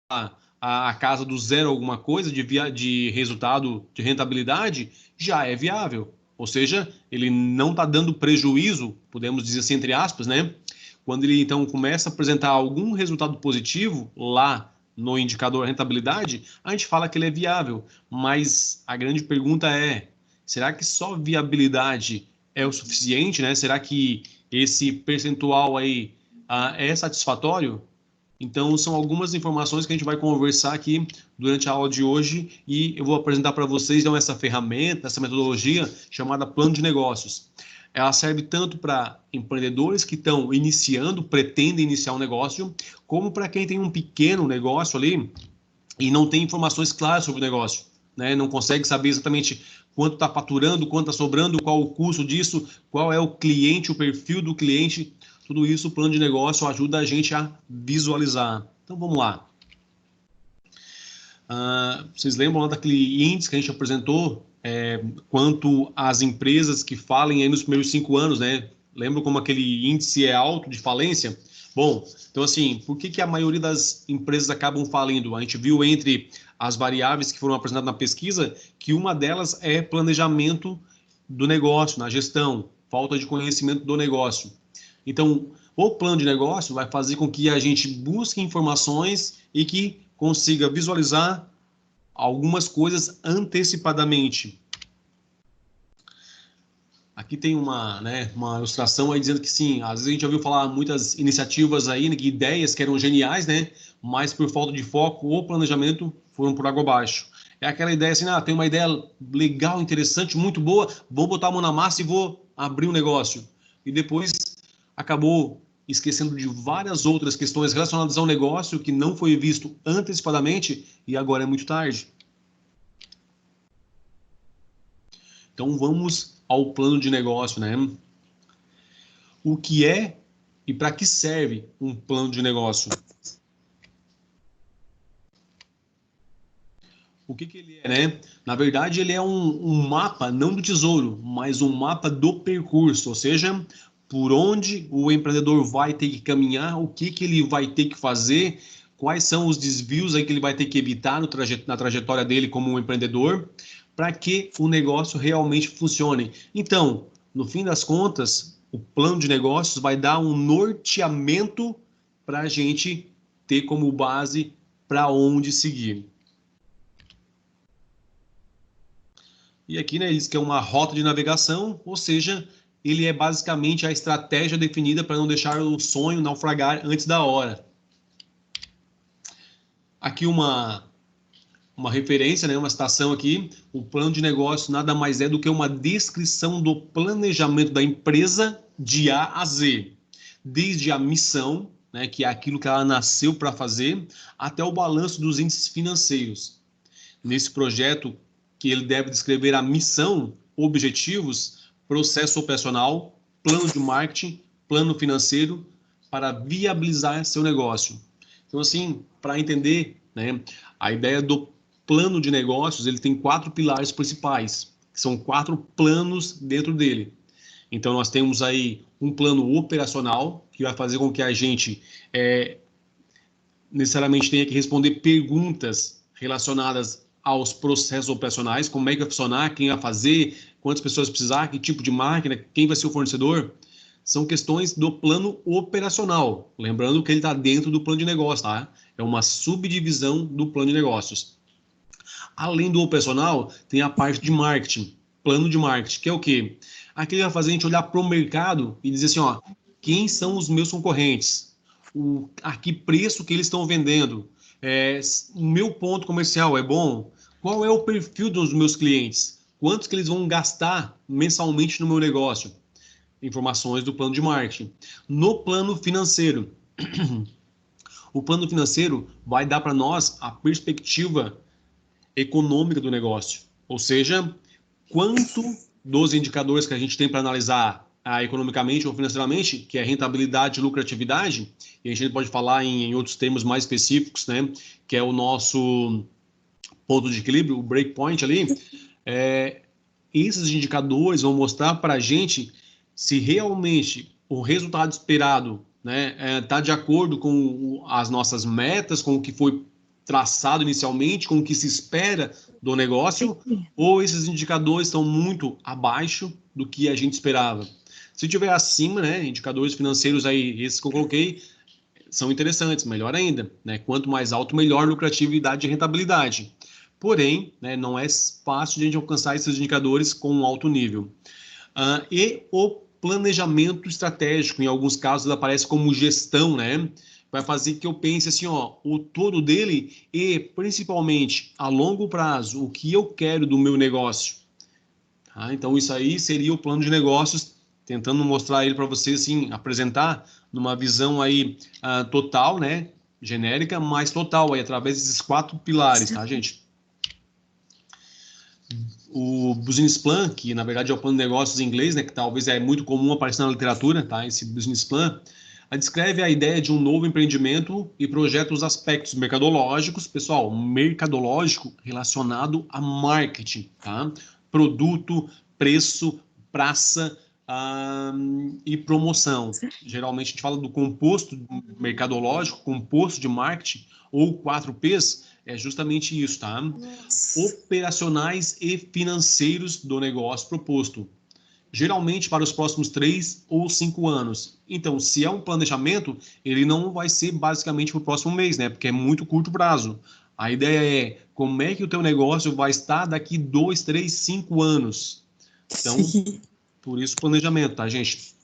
a casa do zero alguma coisa de resultado, de rentabilidade, já é viável. Ou seja, ele não está dando prejuízo, podemos dizer assim, entre aspas, né? Quando ele, então, começa a apresentar algum resultado positivo lá no indicador rentabilidade, a gente fala que ele é viável. Mas a grande pergunta é, será que só viabilidade é o suficiente, né? Será que esse percentual aí é satisfatório? Então, são algumas informações que a gente vai conversar aqui durante a aula de hoje e eu vou apresentar para vocês então, essa ferramenta, essa metodologia chamada plano de negócios. Ela serve tanto para empreendedores que estão iniciando, pretendem iniciar um negócio, como para quem tem um pequeno negócio ali e não tem informações claras sobre o negócio, né? Não consegue saber exatamente quanto está faturando, quanto está sobrando, qual o custo disso, qual é o cliente, o perfil do cliente. Tudo isso, o plano de negócio ajuda a gente a visualizar. Então, vamos lá. Vocês lembram lá daquele índice que a gente apresentou quanto às empresas que falem aí nos primeiros 5 anos, né? Lembram como aquele índice é alto de falência? Bom, então assim, por que a maioria das empresas acabam falindo? A gente viu entre as variáveis que foram apresentadas na pesquisa que uma delas é planejamento do negócio, na gestão, falta de conhecimento do negócio. Então, o plano de negócio vai fazer com que a gente busque informações e que consiga visualizar algumas coisas antecipadamente. Aqui tem uma ilustração aí dizendo que sim, às vezes a gente já ouviu falar muitas iniciativas aí, né, ideias que eram geniais, né, mas por falta de foco ou planejamento foram por água abaixo. É aquela ideia assim, tem uma ideia legal, interessante, muito boa, vou botar a mão na massa e vou abrir um negócio. E depois acabou esquecendo de várias outras questões relacionadas ao negócio que não foi visto antecipadamente e agora é muito tarde. Então vamos ao plano de negócio, né? O que é e para que serve um plano de negócio? O que ele é, né? Na verdade, ele é um mapa, não do tesouro, mas um mapa do percurso, ou seja, por onde o empreendedor vai ter que caminhar, o que ele vai ter que fazer, quais são os desvios aí que ele vai ter que evitar na trajetória dele como um empreendedor, para que o negócio realmente funcione. Então, no fim das contas, o plano de negócios vai dar um norteamento para a gente ter como base para onde seguir. E aqui, né, diz que é uma rota de navegação, ou seja, ele é basicamente a estratégia definida para não deixar o sonho naufragar antes da hora. Aqui uma referência, né, uma citação aqui, o plano de negócio nada mais é do que uma descrição do planejamento da empresa de A a Z, desde a missão, né, que é aquilo que ela nasceu para fazer, até o balanço dos índices financeiros. Nesse projeto, que ele deve descrever a missão, objetivos, processo operacional, plano de marketing, plano financeiro, para viabilizar seu negócio. Então, assim, para entender, né, a ideia do plano de negócios, ele tem 4 pilares principais, que são 4 planos dentro dele. Então, nós temos aí um plano operacional, que vai fazer com que a gente necessariamente tenha que responder perguntas relacionadas aos processos operacionais, como é que vai funcionar, quem vai fazer, quantas pessoas precisar, que tipo de máquina, quem vai ser o fornecedor. São questões do plano operacional. Lembrando que ele está dentro do plano de negócio, tá? É uma subdivisão do plano de negócios. Além do operacional, tem a parte de marketing, plano de marketing, que é o quê? Aquele vai fazer a gente olhar para o mercado e dizer assim, ó, quem são os meus concorrentes? A que preço que eles estão vendendo? O meu ponto comercial é bom? Qual é o perfil dos meus clientes? Quantos que eles vão gastar mensalmente no meu negócio? Informações do plano de marketing. No plano financeiro, o plano financeiro vai dar para nós a perspectiva econômica do negócio, ou seja, quanto dos indicadores que a gente tem para analisar economicamente ou financeiramente, que é rentabilidade e lucratividade, e a gente pode falar em outros termos mais específicos, né, que é o nosso ponto de equilíbrio, o breakpoint ali, esses indicadores vão mostrar para a gente se realmente o resultado esperado está de acordo com as nossas metas, com o que foi traçado inicialmente, com o que se espera do negócio, ou esses indicadores estão muito abaixo do que a gente esperava. Se tiver acima, né, indicadores financeiros aí, esses que eu coloquei, são interessantes, melhor ainda, né? Quanto mais alto, melhor lucratividade e rentabilidade. Porém, né, não é fácil de a gente alcançar esses indicadores com um alto nível. E o planejamento estratégico, em alguns casos, aparece como gestão, né? Vai fazer que eu pense assim, ó, o todo dele e, principalmente, a longo prazo, o que eu quero do meu negócio. Tá? Então, isso aí seria o plano de negócios, tentando mostrar ele para você, assim, apresentar numa visão aí total, né? Genérica, mas total, aí, através desses 4 pilares, tá, gente? O Business Plan, que na verdade é o plano de negócios em inglês, né, que talvez é muito comum aparecer na literatura, tá? Esse Business Plan, descreve a ideia de um novo empreendimento e projeta os aspectos mercadológicos, pessoal, mercadológico relacionado a marketing, tá? Produto, preço, praça e promoção. Geralmente a gente fala do composto mercadológico, composto de marketing, ou 4Ps, é justamente isso, tá? Operacionais e financeiros do negócio proposto, geralmente para os próximos 3 ou 5 anos. Então, se é um planejamento, ele não vai ser basicamente para o próximo mês, né? Porque é muito curto prazo. A ideia é como é que o teu negócio vai estar daqui 2, 3, 5 anos. Então, por isso planejamento, tá, gente?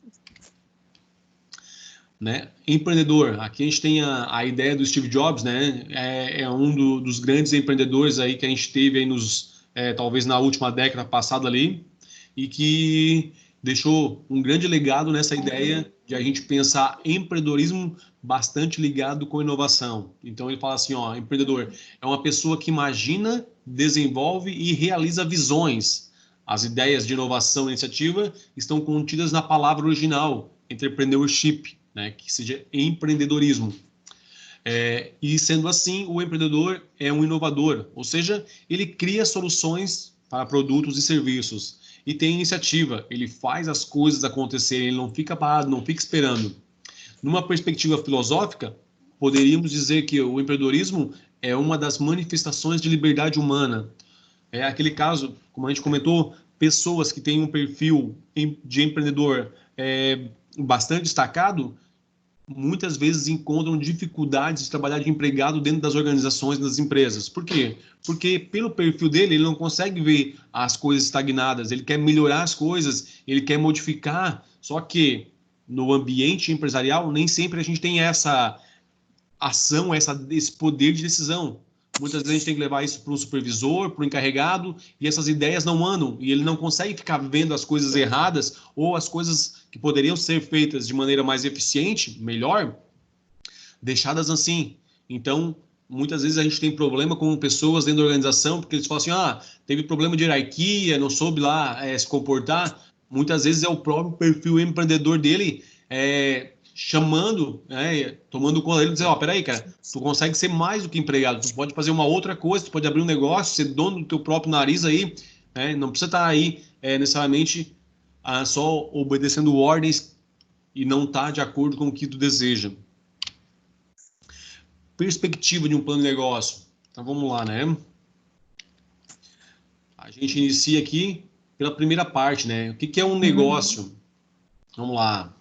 Né? Empreendedor, aqui a gente tem a ideia do Steve Jobs, né? É um dos grandes empreendedores aí que a gente teve aí talvez na última década passada ali, e que deixou um grande legado nessa ideia de a gente pensar empreendedorismo bastante ligado com inovação. Então ele fala assim, ó, empreendedor é uma pessoa que imagina, desenvolve e realiza visões. As ideias de inovação e iniciativa estão contidas na palavra original, entrepreneurship, né, que seja empreendedorismo. E sendo assim, o empreendedor é um inovador, ou seja, ele cria soluções para produtos e serviços e tem iniciativa, ele faz as coisas acontecerem, ele não fica parado, não fica esperando. Numa perspectiva filosófica, poderíamos dizer que o empreendedorismo é uma das manifestações de liberdade humana. É aquele caso, como a gente comentou, pessoas que têm um perfil de empreendedor bastante destacado, muitas vezes encontram dificuldades de trabalhar de empregado dentro das organizações, das empresas. Por quê? Porque pelo perfil dele, ele não consegue ver as coisas estagnadas, ele quer melhorar as coisas, ele quer modificar, só que no ambiente empresarial nem sempre a gente tem essa ação, esse poder de decisão. Muitas vezes a gente tem que levar isso para o supervisor, para o encarregado, e essas ideias não andam, e ele não consegue ficar vendo as coisas erradas ou as coisas que poderiam ser feitas de maneira mais eficiente, melhor, deixadas assim. Então, muitas vezes a gente tem problema com pessoas dentro da organização, porque eles falam assim, teve problema de hierarquia, não soube lá se comportar. Muitas vezes é o próprio perfil empreendedor dele chamando, tomando conta dele e dizer, peraí, cara, tu consegue ser mais do que empregado, tu pode fazer uma outra coisa, tu pode abrir um negócio, ser dono do teu próprio nariz aí, não precisa estar aí necessariamente só obedecendo ordens e não estar de acordo com o que tu deseja. Perspectiva de um plano de negócio. Então vamos lá, né? A gente inicia aqui pela primeira parte, né? O que é um negócio? Vamos lá.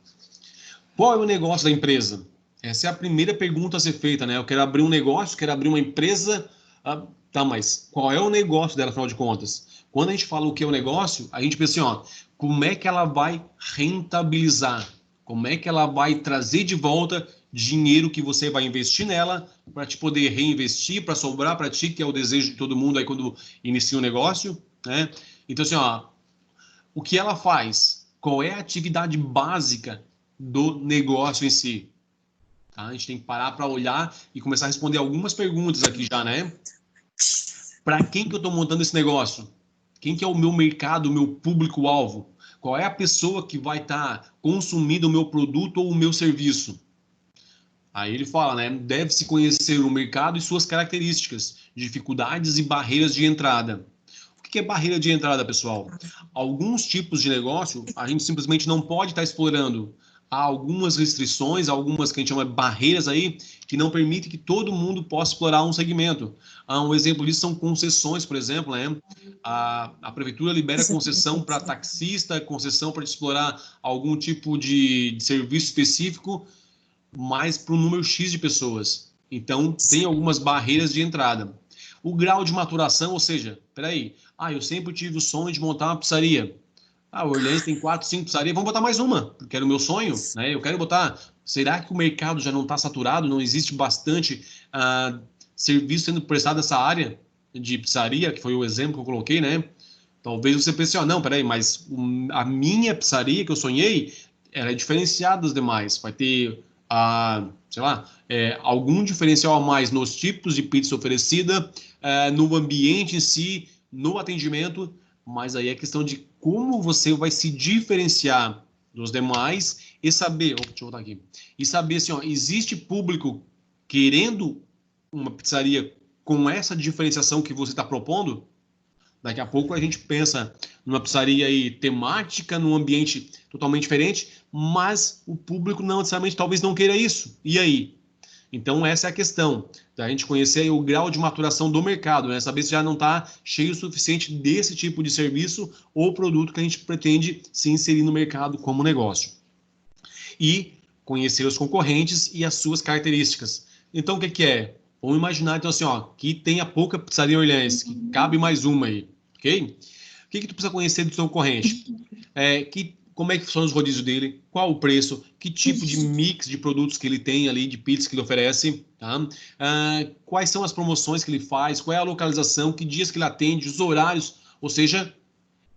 Qual é o negócio da empresa? Essa é a primeira pergunta a ser feita, né? Eu quero abrir um negócio, quero abrir uma empresa. Tá, mas qual é o negócio dela, afinal de contas? Quando a gente fala o que é o negócio, a gente pensa assim, como é que ela vai rentabilizar? Como é que ela vai trazer de volta dinheiro que você vai investir nela para te poder reinvestir, para sobrar para ti, que é o desejo de todo mundo aí quando inicia um negócio, né? Então, assim, o que ela faz? Qual é a atividade básica do negócio em si? Tá? A gente tem que parar para olhar e começar a responder algumas perguntas aqui já, né? Para quem que eu estou montando esse negócio? Quem que é o meu mercado, o meu público-alvo? Qual é a pessoa que vai estar consumindo o meu produto ou o meu serviço? Aí ele fala, né? Deve-se conhecer o mercado e suas características, dificuldades e barreiras de entrada. O que é barreira de entrada, pessoal? Alguns tipos de negócio a gente simplesmente não pode estar explorando. há algumas restrições, algumas que a gente chama de barreiras aí, que não permitem que todo mundo possa explorar um segmento. Um exemplo disso são concessões, por exemplo, né? A prefeitura libera concessão para taxista, concessão para explorar algum tipo de serviço específico, mas para um número X de pessoas. Então, tem algumas barreiras de entrada. O grau de maturação, ou seja, peraí, eu sempre tive o sonho de montar uma pizzaria. O Orleans tem 4, 5 pizzarias, vamos botar mais uma, porque era o meu sonho, né? Eu quero botar. Será que o mercado já não está saturado? Não existe bastante serviço sendo prestado nessa área de pizzaria, que foi o exemplo que eu coloquei, né? Talvez você pense, não, peraí, mas a minha pizzaria que eu sonhei, ela é diferenciada das demais. Vai ter, sei lá, algum diferencial a mais nos tipos de pizza oferecida, no ambiente em si, no atendimento, mas aí é questão de como você vai se diferenciar dos demais e saber, deixa eu voltar aqui, e saber assim, existe público querendo uma pizzaria com essa diferenciação que você está propondo? Daqui a pouco a gente pensa numa pizzaria aí temática, num ambiente totalmente diferente, mas o público não necessariamente talvez não queira isso. E aí? Então essa é a questão, da gente conhecer o grau de maturação do mercado, né? Saber se já não está cheio o suficiente desse tipo de serviço ou produto que a gente pretende se inserir no mercado como negócio. E conhecer os concorrentes e as suas características. Então o que é? Vamos imaginar então assim, que tenha pouca pizzaria Orleans, que cabe mais uma aí, ok? O que tu precisa conhecer do seu concorrente? Como é que funciona os rodízios dele, qual o preço, que tipo de mix de produtos que ele tem ali, de pizza que ele oferece, tá? Quais são as promoções que ele faz, qual é a localização, que dias que ele atende, os horários, ou seja,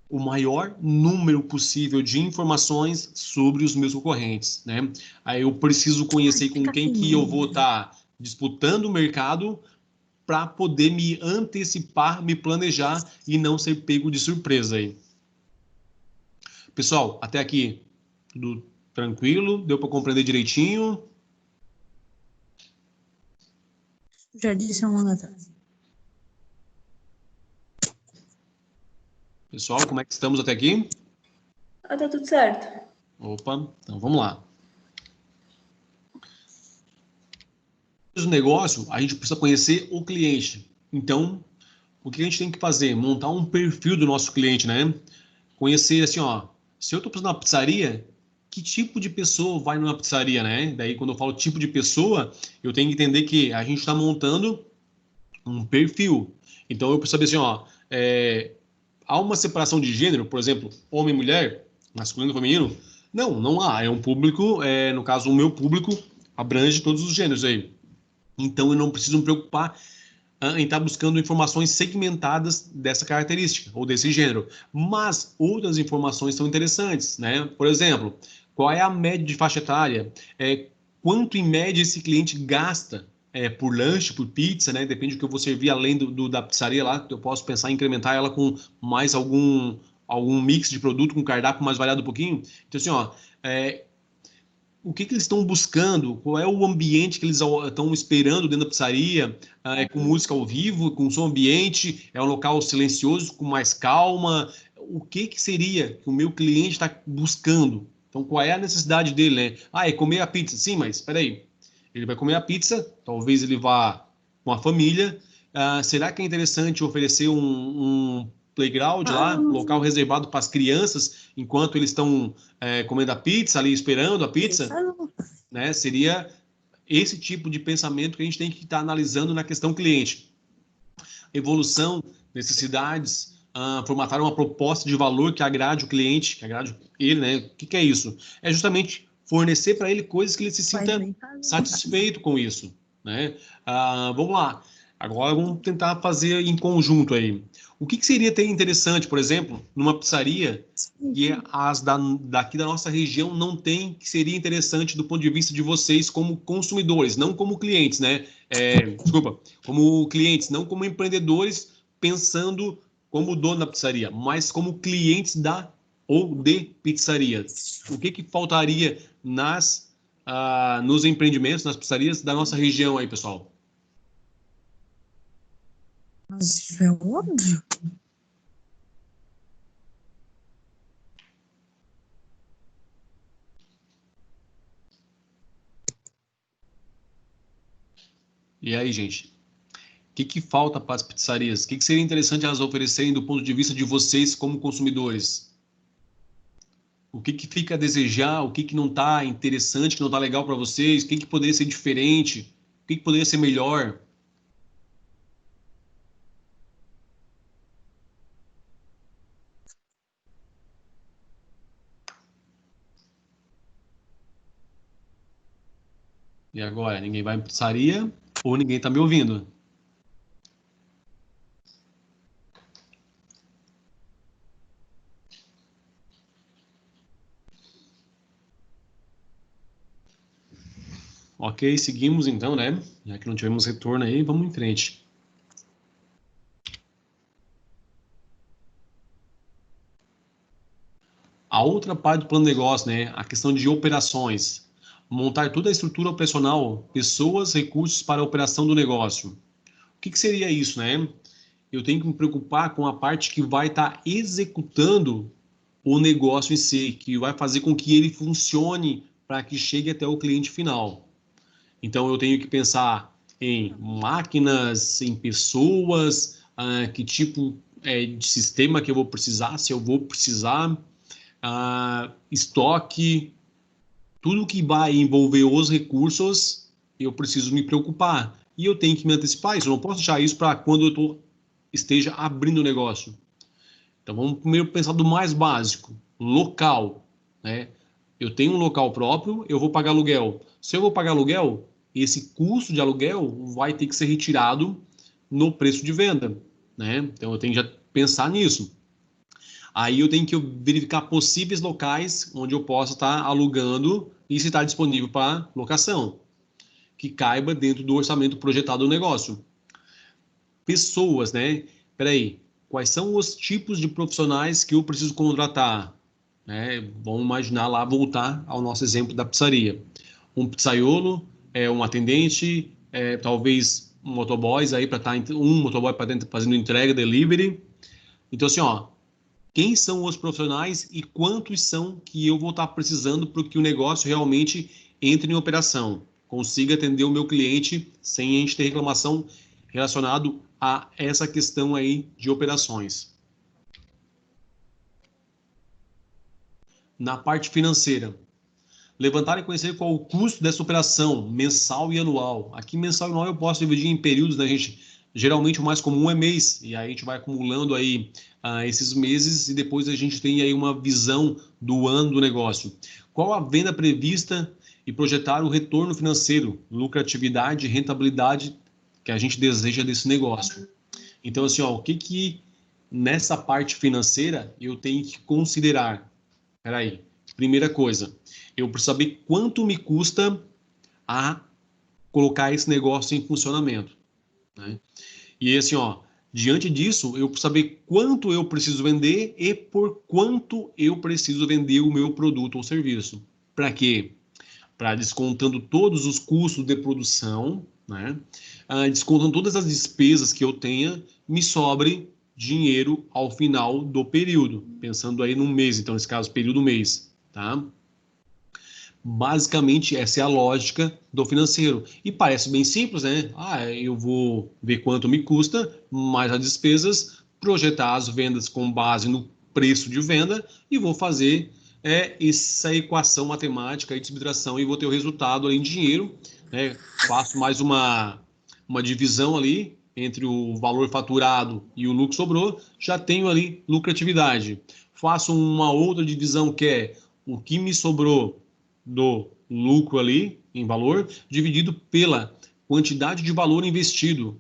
o maior número possível de informações sobre os meus concorrentes, né? Aí eu preciso conhecer com quem que eu vou estar disputando o mercado para poder me antecipar, me planejar e não ser pego de surpresa aí. Pessoal, até aqui tudo tranquilo? Deu para compreender direitinho? Já disse há um ano atrás. Pessoal, como é que estamos até aqui? Tá tudo certo. Opa, então vamos lá. No negócio, a gente precisa conhecer o cliente. Então, o que a gente tem que fazer? Montar um perfil do nosso cliente, né? Conhecer assim, se eu estou precisando de uma pizzaria, que tipo de pessoa vai numa pizzaria, né? Daí, quando eu falo tipo de pessoa, eu tenho que entender que a gente está montando um perfil. Então, eu preciso saber assim, há uma separação de gênero, por exemplo, homem e mulher, masculino e feminino? Não, não há. É um público, no caso, o meu público abrange todos os gêneros aí. Então, eu não preciso me preocupar em estar buscando informações segmentadas dessa característica ou desse gênero. Mas outras informações são interessantes, né? Por exemplo, qual é a média de faixa etária? Quanto, em média, esse cliente gasta por lanche, por pizza, né? Depende do que eu vou servir além da pizzaria lá, eu posso pensar em incrementar ela com mais algum mix de produto, com cardápio mais variado um pouquinho. Então, assim, o que eles estão buscando, qual é o ambiente que eles estão esperando dentro da pizzaria, é com música ao vivo, com som ambiente, é um local silencioso, com mais calma, o que seria que o meu cliente está buscando? Então, qual é a necessidade dele, né? É comer a pizza. Sim, mas espera aí. Ele vai comer a pizza, talvez ele vá com a família. Será que é interessante oferecer um playground lá, local reservado para as crianças, enquanto eles estão comendo a pizza, ali esperando a pizza? Né? Seria esse tipo de pensamento que a gente tem que estar analisando na questão cliente. Evolução, necessidades, formatar uma proposta de valor que agrade o cliente, que agrade ele, né? O que é isso? É justamente fornecer para ele coisas que ele se sinta satisfeito com isso, né? Vamos lá. Agora vamos tentar fazer em conjunto aí. O que seria ter interessante, por exemplo, numa pizzaria que as daqui da nossa região não tem, que seria interessante do ponto de vista de vocês como consumidores, não como clientes, né? Desculpa, como clientes, não como empreendedores pensando como dono da pizzaria, mas como clientes da ou de pizzaria. O que faltaria nos empreendimentos, nas pizzarias da nossa região aí, pessoal? Mas isso é óbvio. E aí, gente? O que falta para as pizzarias? O que seria interessante elas oferecerem do ponto de vista de vocês como consumidores? O que fica a desejar? O que não está interessante, que não está legal para vocês? O que poderia ser diferente? O que poderia ser melhor? E agora? Ninguém vai em pizzaria ou ninguém está me ouvindo? Ok, seguimos então, né? Já que não tivemos retorno aí, vamos em frente. A outra parte do plano de negócio, né? A questão de operações. Montar toda a estrutura operacional, pessoas, recursos para a operação do negócio. O que seria isso, né? Eu tenho que me preocupar com a parte que vai estar executando o negócio em si, que vai fazer com que ele funcione para que chegue até o cliente final. Então, eu tenho que pensar em máquinas, em pessoas, que tipo de sistema que eu vou precisar, se eu vou precisar, estoque, tudo que vai envolver os recursos, eu preciso me preocupar. E eu tenho que me antecipar isso, eu não posso deixar isso para quando eu esteja abrindo o negócio. Então, vamos primeiro pensar do mais básico, local, né? Eu tenho um local próprio, eu vou pagar aluguel. Se eu vou pagar aluguel, esse custo de aluguel vai ter que ser retirado no preço de venda, né? Então, eu tenho que já pensar nisso. Aí eu tenho que verificar possíveis locais onde eu possa estar alugando e se está disponível para locação, que caiba dentro do orçamento projetado do negócio. Pessoas, né? Peraí, quais são os tipos de profissionais que eu preciso contratar? Vamos imaginar lá, voltar ao nosso exemplo da pizzaria. Um pizzaiolo, um atendente, talvez um motoboy aí para estar um motoboy para dentro fazendo entrega, delivery. Então assim, ó, quem são os profissionais e quantos são que eu vou estar precisando para que o negócio realmente entre em operação, consiga atender o meu cliente sem a gente ter reclamação relacionado a essa questão aí de operações. Na parte financeira, levantar e conhecer qual o custo dessa operação, mensal e anual. Aqui, mensal e anual, eu posso dividir em períodos, né, gente? Geralmente, o mais comum é mês, e aí a gente vai acumulando aí esses meses, e depois a gente tem aí uma visão do ano do negócio. Qual a venda prevista e projetar o retorno financeiro, lucratividade e rentabilidade que a gente deseja desse negócio. Então, assim, ó, o que nessa parte financeira eu tenho que considerar? Peraí, primeira coisa, eu preciso saber quanto me custa a colocar esse negócio em funcionamento, né? E assim, ó, diante disso, eu preciso saber quanto eu preciso vender e por quanto eu preciso vender o meu produto ou serviço. Para quê? Para descontando todos os custos de produção, né? Descontando todas as despesas que eu tenha, me sobre dinheiro ao final do período, pensando aí num mês, então nesse caso período mês, tá? Basicamente, essa é a lógica do financeiro. E parece bem simples, né? Eu vou ver quanto me custa, mais as despesas, projetar as vendas com base no preço de venda e vou fazer essa equação matemática de subtração e vou ter o resultado ali em dinheiro, né? Faço mais uma divisão ali entre o valor faturado e o lucro que sobrou, já tenho ali lucratividade. Faço uma outra divisão que é o que me sobrou do lucro ali em valor dividido pela quantidade de valor investido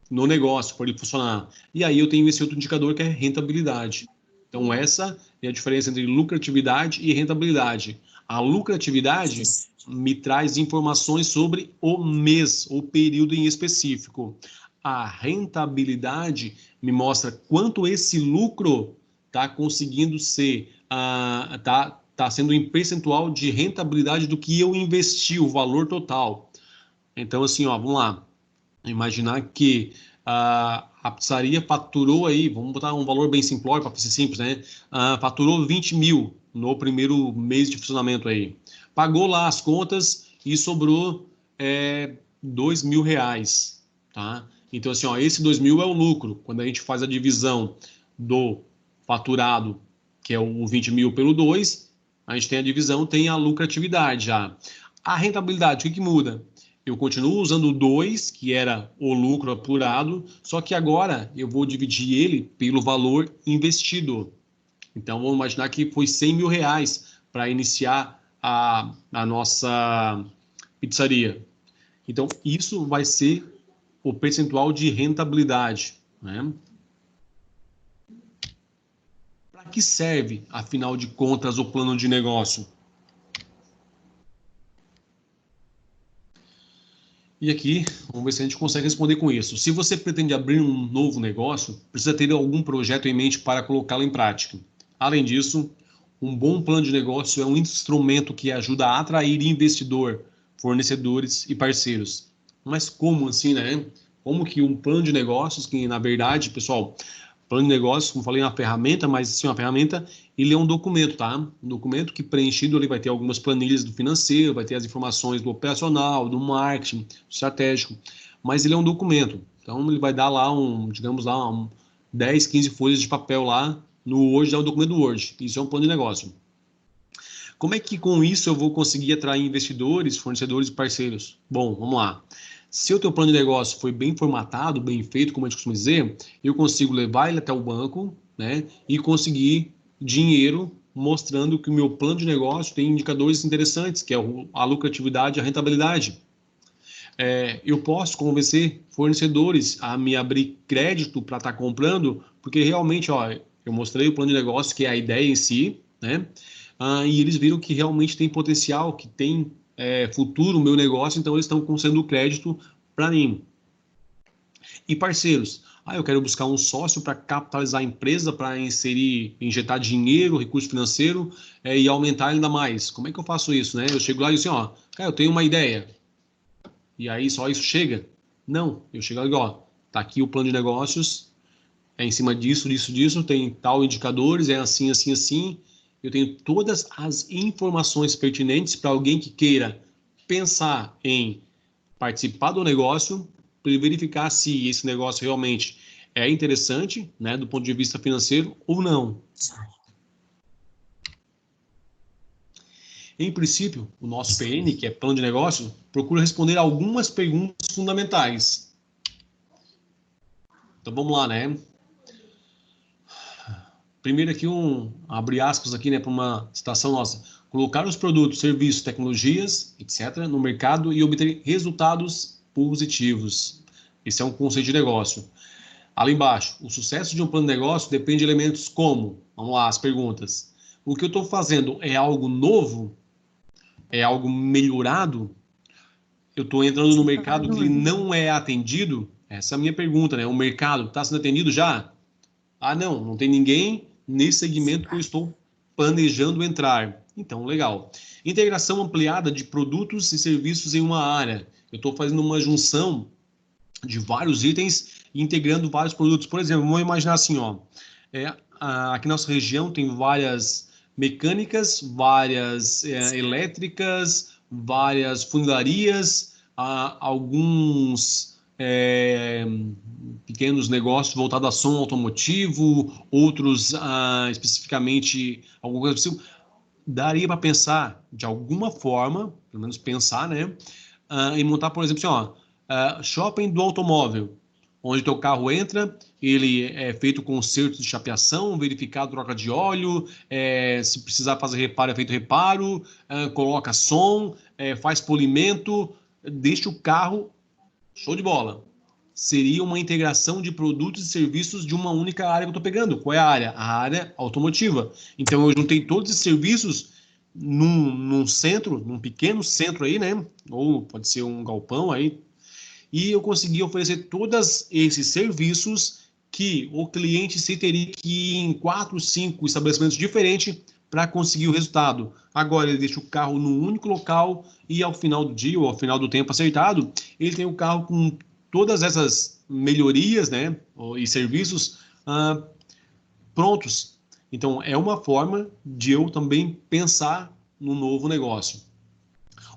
no negócio para ele funcionar. E aí eu tenho esse outro indicador que é rentabilidade. Então essa é a diferença entre lucratividade e rentabilidade. A lucratividade me traz informações sobre o mês, o período em específico. A rentabilidade me mostra quanto esse lucro está conseguindo ser, tá sendo em percentual de rentabilidade do que eu investi, o valor total. Então, assim, ó, vamos lá. Imaginar que a pizzaria faturou aí, vamos botar um valor bem simplório para ser simples, né? Faturou 20 mil no primeiro mês de funcionamento aí. Pagou lá as contas e sobrou R$ 2.000, tá? Então, assim, ó, esse 2.000 é o lucro. Quando a gente faz a divisão do faturado, que é o 20.000 pelo 2, a gente tem a divisão, tem a lucratividade já. A rentabilidade, o que muda? Eu continuo usando o 2, que era o lucro apurado, só que agora eu vou dividir ele pelo valor investido. Então, vamos imaginar que foi R$ 100.000 para iniciar a nossa pizzaria. Então, isso vai ser o percentual de rentabilidade, né? Para que serve, afinal de contas, o plano de negócio? E aqui, vamos ver se a gente consegue responder com isso. Se você pretende abrir um novo negócio, precisa ter algum projeto em mente para colocá-lo em prática. Além disso, um bom plano de negócio é um instrumento que ajuda a atrair investidor, fornecedores e parceiros. Mas como assim, né? Como que um plano de negócios, que na verdade, pessoal, plano de negócios, como falei, é uma ferramenta, mas assim, uma ferramenta, ele é um documento, tá? Um documento que preenchido ele vai ter algumas planilhas do financeiro, vai ter as informações do operacional, do marketing, do estratégico, mas ele é um documento. Então ele vai dar lá digamos lá, 10, 15 folhas de papel lá no Word, é um documento do Word. Isso é um plano de negócio. Como é que com isso eu vou conseguir atrair investidores, fornecedores e parceiros? Bom, vamos lá. Se o teu plano de negócio foi bem formatado, bem feito, como a gente costuma dizer, eu consigo levar ele até o banco, né, e conseguir dinheiro mostrando que o meu plano de negócio tem indicadores interessantes, que é a lucratividade e a rentabilidade. Eu posso convencer fornecedores a me abrir crédito para estar comprando, porque realmente, ó, eu mostrei o plano de negócio, que é a ideia em si, né? E eles viram que realmente tem potencial, que tem futuro o meu negócio, então eles estão concedendo crédito para mim. E parceiros, eu quero buscar um sócio para capitalizar a empresa, para injetar dinheiro, recurso financeiro e aumentar ainda mais. Como é que eu faço isso, né? Eu chego lá e digo assim, ó, cara, eu tenho uma ideia. E aí só isso chega? Não, eu chego ali, ó, tá aqui o plano de negócios, é em cima disso, disso, disso, tem tal indicadores, é assim, assim, assim. Eu tenho todas as informações pertinentes para alguém que queira pensar em participar do negócio, para ele verificar se esse negócio realmente é interessante, né, do ponto de vista financeiro ou não. Em princípio, o nosso PN, que é plano de negócio, procura responder algumas perguntas fundamentais. Então vamos lá, né? Primeiro aqui abre aspas aqui, né, para uma citação nossa. Colocar os produtos, serviços, tecnologias, etc., no mercado e obter resultados positivos. Esse é um conceito de negócio. Ali embaixo, o sucesso de um plano de negócio depende de elementos como, vamos lá, as perguntas. O que eu estou fazendo é algo novo? É algo melhorado? Eu estou entrando no mercado que ele não é atendido? Essa é a minha pergunta, né? O mercado está sendo atendido já? Não, não tem ninguém nesse segmento que eu estou planejando entrar. Então, legal. Integração ampliada de produtos e serviços em uma área. Eu estou fazendo uma junção de vários itens e integrando vários produtos. Por exemplo, vamos imaginar assim, ó, aqui na nossa região tem várias mecânicas, várias elétricas, várias funilarias, alguns pequenos negócios voltados a som automotivo, outros especificamente alguma coisa assim. Daria para pensar de alguma forma, pelo menos pensar, né, em montar, por exemplo, assim, ó, shopping do automóvel, onde teu carro entra, ele é feito conserto de chapeação, verificado troca de óleo, se precisar fazer reparo, é feito reparo, coloca som, faz polimento, deixa o carro show de bola. Seria uma integração de produtos e serviços de uma única área que eu estou pegando. Qual é a área? A área automotiva. Então, eu juntei todos esses serviços num centro, num pequeno centro aí, né? Ou pode ser um galpão aí. E eu consegui oferecer todos esses serviços que o cliente se teria que ir em 4, 5 estabelecimentos diferentes para conseguir o resultado. Agora ele deixa o carro num único local e ao final do dia ou ao final do tempo acertado, ele tem o carro com todas essas melhorias, né, e serviços prontos. Então, é uma forma de eu também pensar no novo negócio.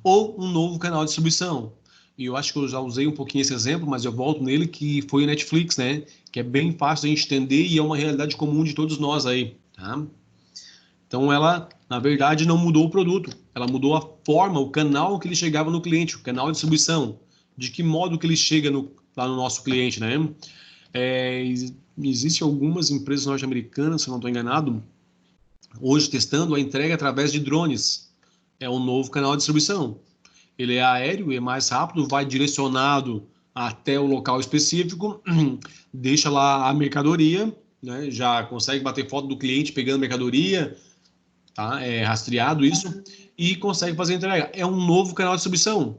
Ou um novo canal de distribuição. e eu acho que eu já usei um pouquinho esse exemplo, mas eu volto nele, que foi o Netflix, né? Que é bem fácil a gente entender e é uma realidade comum de todos nós aí, tá? Então, ela, na verdade, não mudou o produto, ela mudou a forma, o canal que ele chegava no cliente, o canal de distribuição, de que modo que ele chega lá no nosso cliente, né? Existem algumas empresas norte-americanas, se eu não estou enganado, hoje testando a entrega através de drones. É um novo canal de distribuição. Ele é aéreo, é mais rápido, vai direcionado até o local específico, deixa lá a mercadoria, né? Já consegue bater foto do cliente pegando mercadoria, tá? É rastreado isso, e consegue fazer a entrega. É um novo canal de distribuição.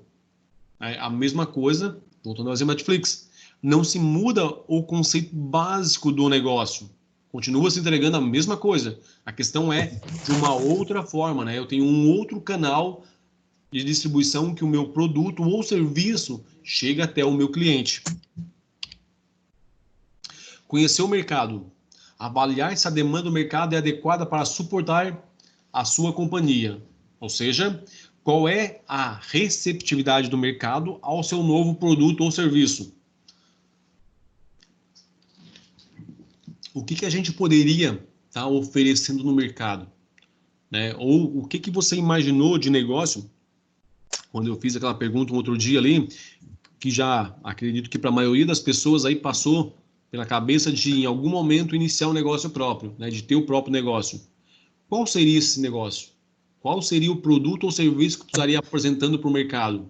É a mesma coisa, voltando ao exemplo da Netflix. Não se muda o conceito básico do negócio. Continua se entregando a mesma coisa. A questão é de uma outra forma, né? Eu tenho um outro canal de distribuição que o meu produto ou serviço chega até o meu cliente. Conhecer o mercado. Avaliar se a demanda do mercado é adequada para suportar a sua companhia. Ou seja, qual é a receptividade do mercado ao seu novo produto ou serviço. O que a gente poderia estar oferecendo no mercado? Né? Ou o que você imaginou de negócio, quando eu fiz aquela pergunta um outro dia ali, que já acredito que para a maioria das pessoas aí passou pela cabeça de em algum momento iniciar um negócio próprio, né? De ter o próprio negócio. Qual seria esse negócio? Qual seria o produto ou serviço que tu estaria apresentando para o mercado?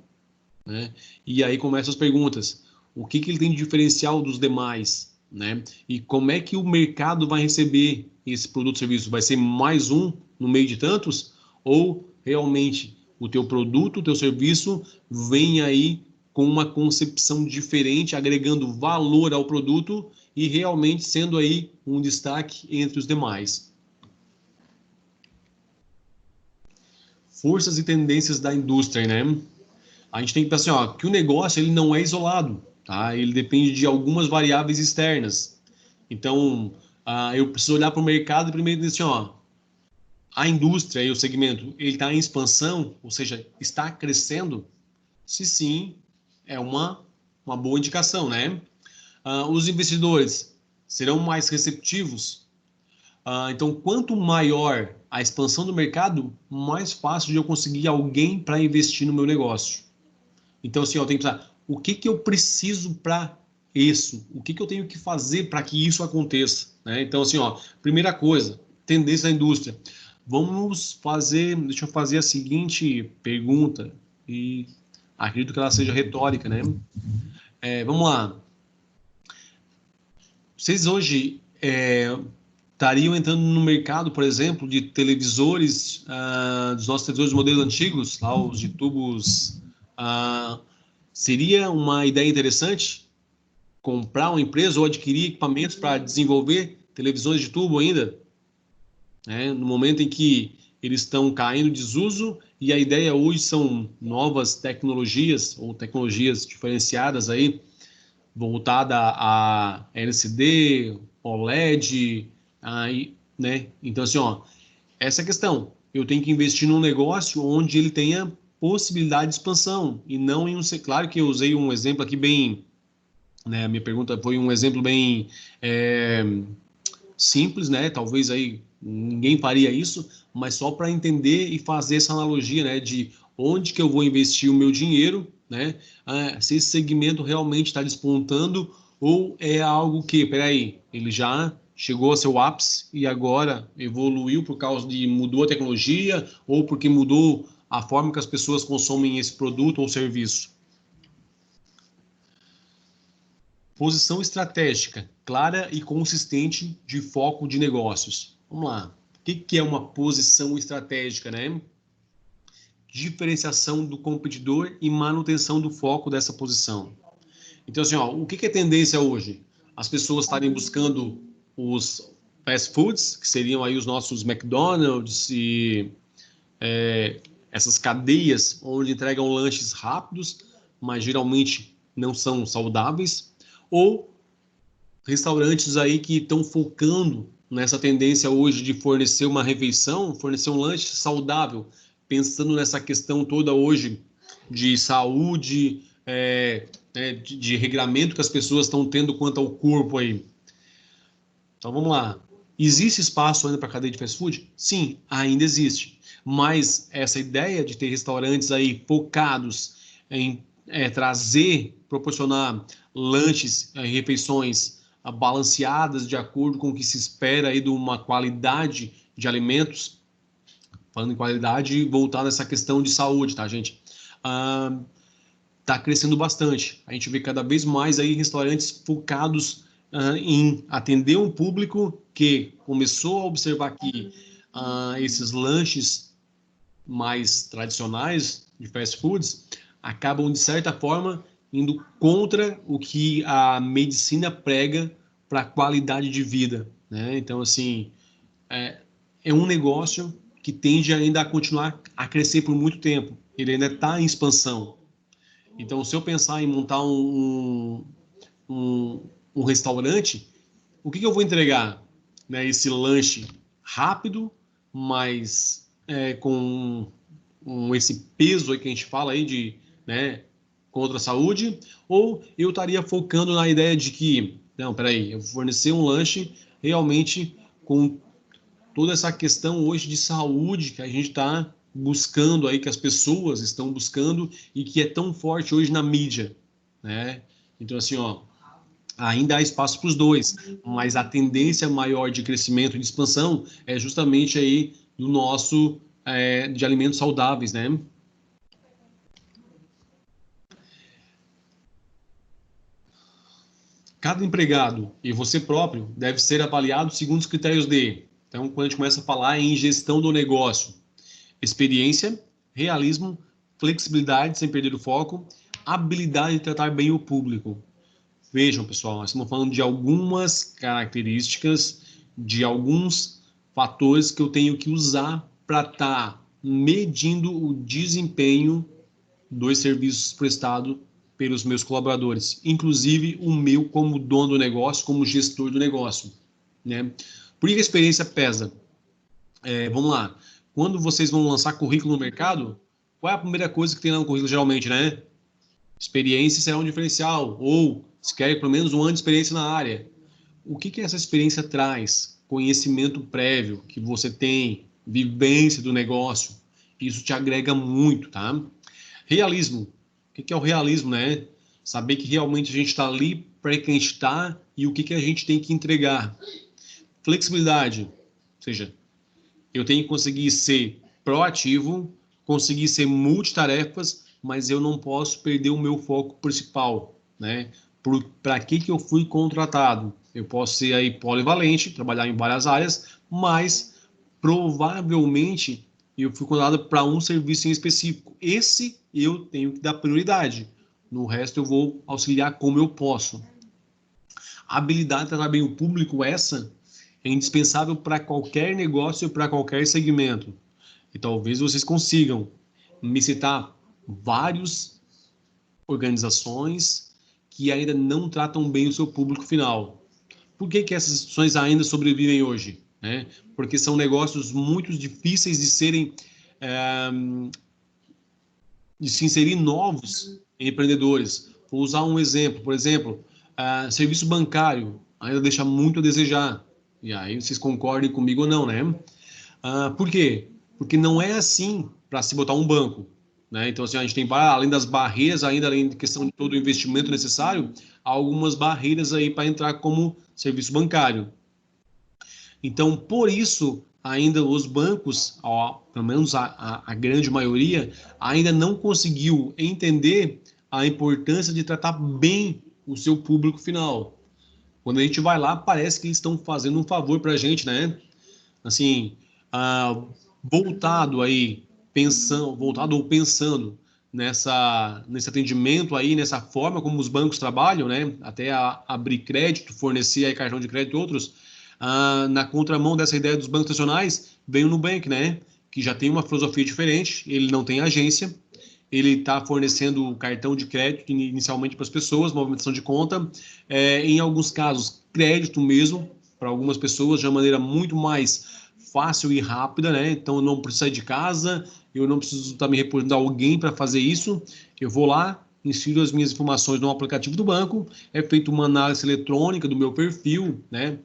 Né? E aí começam as perguntas. O que ele tem de diferencial dos demais? Né? E como é que o mercado vai receber esse produto ou serviço? Vai ser mais um no meio de tantos? Ou realmente o teu produto, o teu serviço vem aí com uma concepção diferente, agregando valor ao produto e realmente sendo aí um destaque entre os demais? Forças e tendências da indústria, né? A gente tem que pensar assim, ó, que o negócio ele não é isolado, tá? Ele depende de algumas variáveis externas. Então, eu preciso olhar para o mercado e primeiro dizer assim, ó, a indústria e o segmento, ele está em expansão, ou seja, está crescendo? Se sim, é uma boa indicação, né? Os investidores serão mais receptivos? Então, quanto maior a expansão do mercado, mais fácil de eu conseguir alguém para investir no meu negócio. Então, assim, eu tenho que pensar, o que eu preciso para isso? O que eu tenho que fazer para que isso aconteça? Né? Então, assim, ó, primeira coisa, tendência da indústria. Deixa eu fazer a seguinte pergunta, e acredito que ela seja retórica, né? Vamos lá. Vocês hoje estariam entrando no mercado, por exemplo, de televisores, dos nossos televisores modelos antigos, lá os de tubos. Seria uma ideia interessante comprar uma empresa ou adquirir equipamentos para desenvolver televisões de tubo ainda, né? No momento em que eles estão caindo em desuso e a ideia hoje são novas tecnologias ou tecnologias diferenciadas aí, voltada a LCD, OLED, né? Então, assim, ó, essa é a questão. Eu tenho que investir num negócio onde ele tenha possibilidade de expansão e não em um... Claro que eu usei um exemplo aqui bem... Né, a minha pergunta foi um exemplo bem simples, né? Talvez aí ninguém faria isso, mas só para entender e fazer essa analogia, né? De onde que eu vou investir o meu dinheiro, né? Se esse segmento realmente está despontando ou é algo que, peraí, ele já chegou a seu ápice e agora evoluiu por causa de mudou a tecnologia ou porque mudou a forma que as pessoas consomem esse produto ou serviço. Posição estratégica, clara e consistente de foco de negócios. Vamos lá. O que é uma posição estratégica, né? Diferenciação do competidor e manutenção do foco dessa posição. Então, assim, ó, o que é tendência hoje? As pessoas estarem buscando os fast foods, que seriam aí os nossos McDonald's e essas cadeias onde entregam lanches rápidos, mas geralmente não são saudáveis, ou restaurantes aí que estão focando nessa tendência hoje de fornecer uma refeição, fornecer um lanche saudável, pensando nessa questão toda hoje de saúde, de regramento que as pessoas estão tendo quanto ao corpo aí. Então, vamos lá. Existe espaço ainda para cadeia de fast food? Sim, ainda existe. Mas essa ideia de ter restaurantes aí focados em proporcionar lanches, refeições balanceadas de acordo com o que se espera aí de uma qualidade de alimentos, falando em qualidade, voltada a essa questão de saúde, tá, gente? Tá crescendo bastante. A gente vê cada vez mais aí restaurantes focados em atender um público que começou a observar que esses lanches mais tradicionais de fast foods acabam, de certa forma, indo contra o que a medicina prega para a qualidade de vida, né? Então, assim, é um negócio que tende ainda a continuar a crescer por muito tempo. Ele ainda está em expansão. Então, se eu pensar em montar um restaurante, o que eu vou entregar? Né, esse lanche rápido, mas com esse peso aí que a gente fala aí de, né, contra a saúde, ou eu estaria focando na ideia de que, não, peraí, eu vou fornecer um lanche realmente com toda essa questão hoje de saúde que a gente está buscando aí, que as pessoas estão buscando e que é tão forte hoje na mídia, né? Então, assim, ó, ainda há espaço para os dois, mas a tendência maior de crescimento e de expansão é justamente aí do nosso de alimentos saudáveis, né? Cada empregado e você próprio deve ser avaliado segundo os critérios de. Então, quando a gente começa a falar em gestão do negócio, experiência, realismo, flexibilidade sem perder o foco, habilidade de tratar bem o público. Vejam, pessoal, nós estamos falando de algumas características, de alguns fatores que eu tenho que usar para estar medindo o desempenho dos serviços prestados pelos meus colaboradores, inclusive o meu como dono do negócio, como gestor do negócio, né? Por que a experiência pesa? Vamos lá. Quando vocês vão lançar currículo no mercado, qual é a primeira coisa que tem lá no currículo geralmente, né? Experiência será um diferencial, ou se quer pelo menos um ano de experiência na área. O que essa experiência traz? Conhecimento prévio que você tem, vivência do negócio, isso te agrega muito, tá? Realismo. O que é o realismo, né? Saber que realmente a gente está ali para quem está e o que a gente tem que entregar. Flexibilidade, ou seja, eu tenho que conseguir ser proativo, conseguir ser multitarefas, mas eu não posso perder o meu foco principal, né? Para que eu fui contratado? Eu posso ser aí polivalente, trabalhar em várias áreas, mas provavelmente eu fui contratado para um serviço em específico. Esse eu tenho que dar prioridade. No resto eu vou auxiliar como eu posso. A habilidade de tratar bem o público, essa é indispensável para qualquer negócio, para qualquer segmento. E talvez vocês consigam me citar várias organizações que ainda não tratam bem o seu público final. Por que essas instituições ainda sobrevivem hoje? Né? Porque são negócios muito difíceis de serem de se inserir novos empreendedores. Vou usar um exemplo, por exemplo, serviço bancário ainda deixa muito a desejar. E aí vocês concordem comigo ou não, né? Por quê? Porque não é assim para se botar um banco, né? Então, assim, a gente tem, além das barreiras, ainda além da questão de todo o investimento necessário, há algumas barreiras aí para entrar como serviço bancário. Então, por isso, ainda os bancos, pelo menos a grande maioria, ainda não conseguiu entender a importância de tratar bem o seu público final. Quando a gente vai lá, parece que eles estão fazendo um favor para a gente, né? Assim, voltado ou pensando nesse atendimento aí, nessa forma como os bancos trabalham, né? Até abrir crédito, fornecer aí cartão de crédito e outros. Na contramão dessa ideia dos bancos tradicionais, vem o Nubank, né? Que já tem uma filosofia diferente, ele não tem agência, ele está fornecendo cartão de crédito inicialmente para as pessoas, movimentação de conta, em alguns casos, crédito mesmo, para algumas pessoas, de uma maneira muito mais fácil e rápida, né? Então, eu não preciso sair de casa, eu não preciso estar me reportando a alguém para fazer isso, eu vou lá, insiro as minhas informações no aplicativo do banco, é feita uma análise eletrônica do meu perfil, né,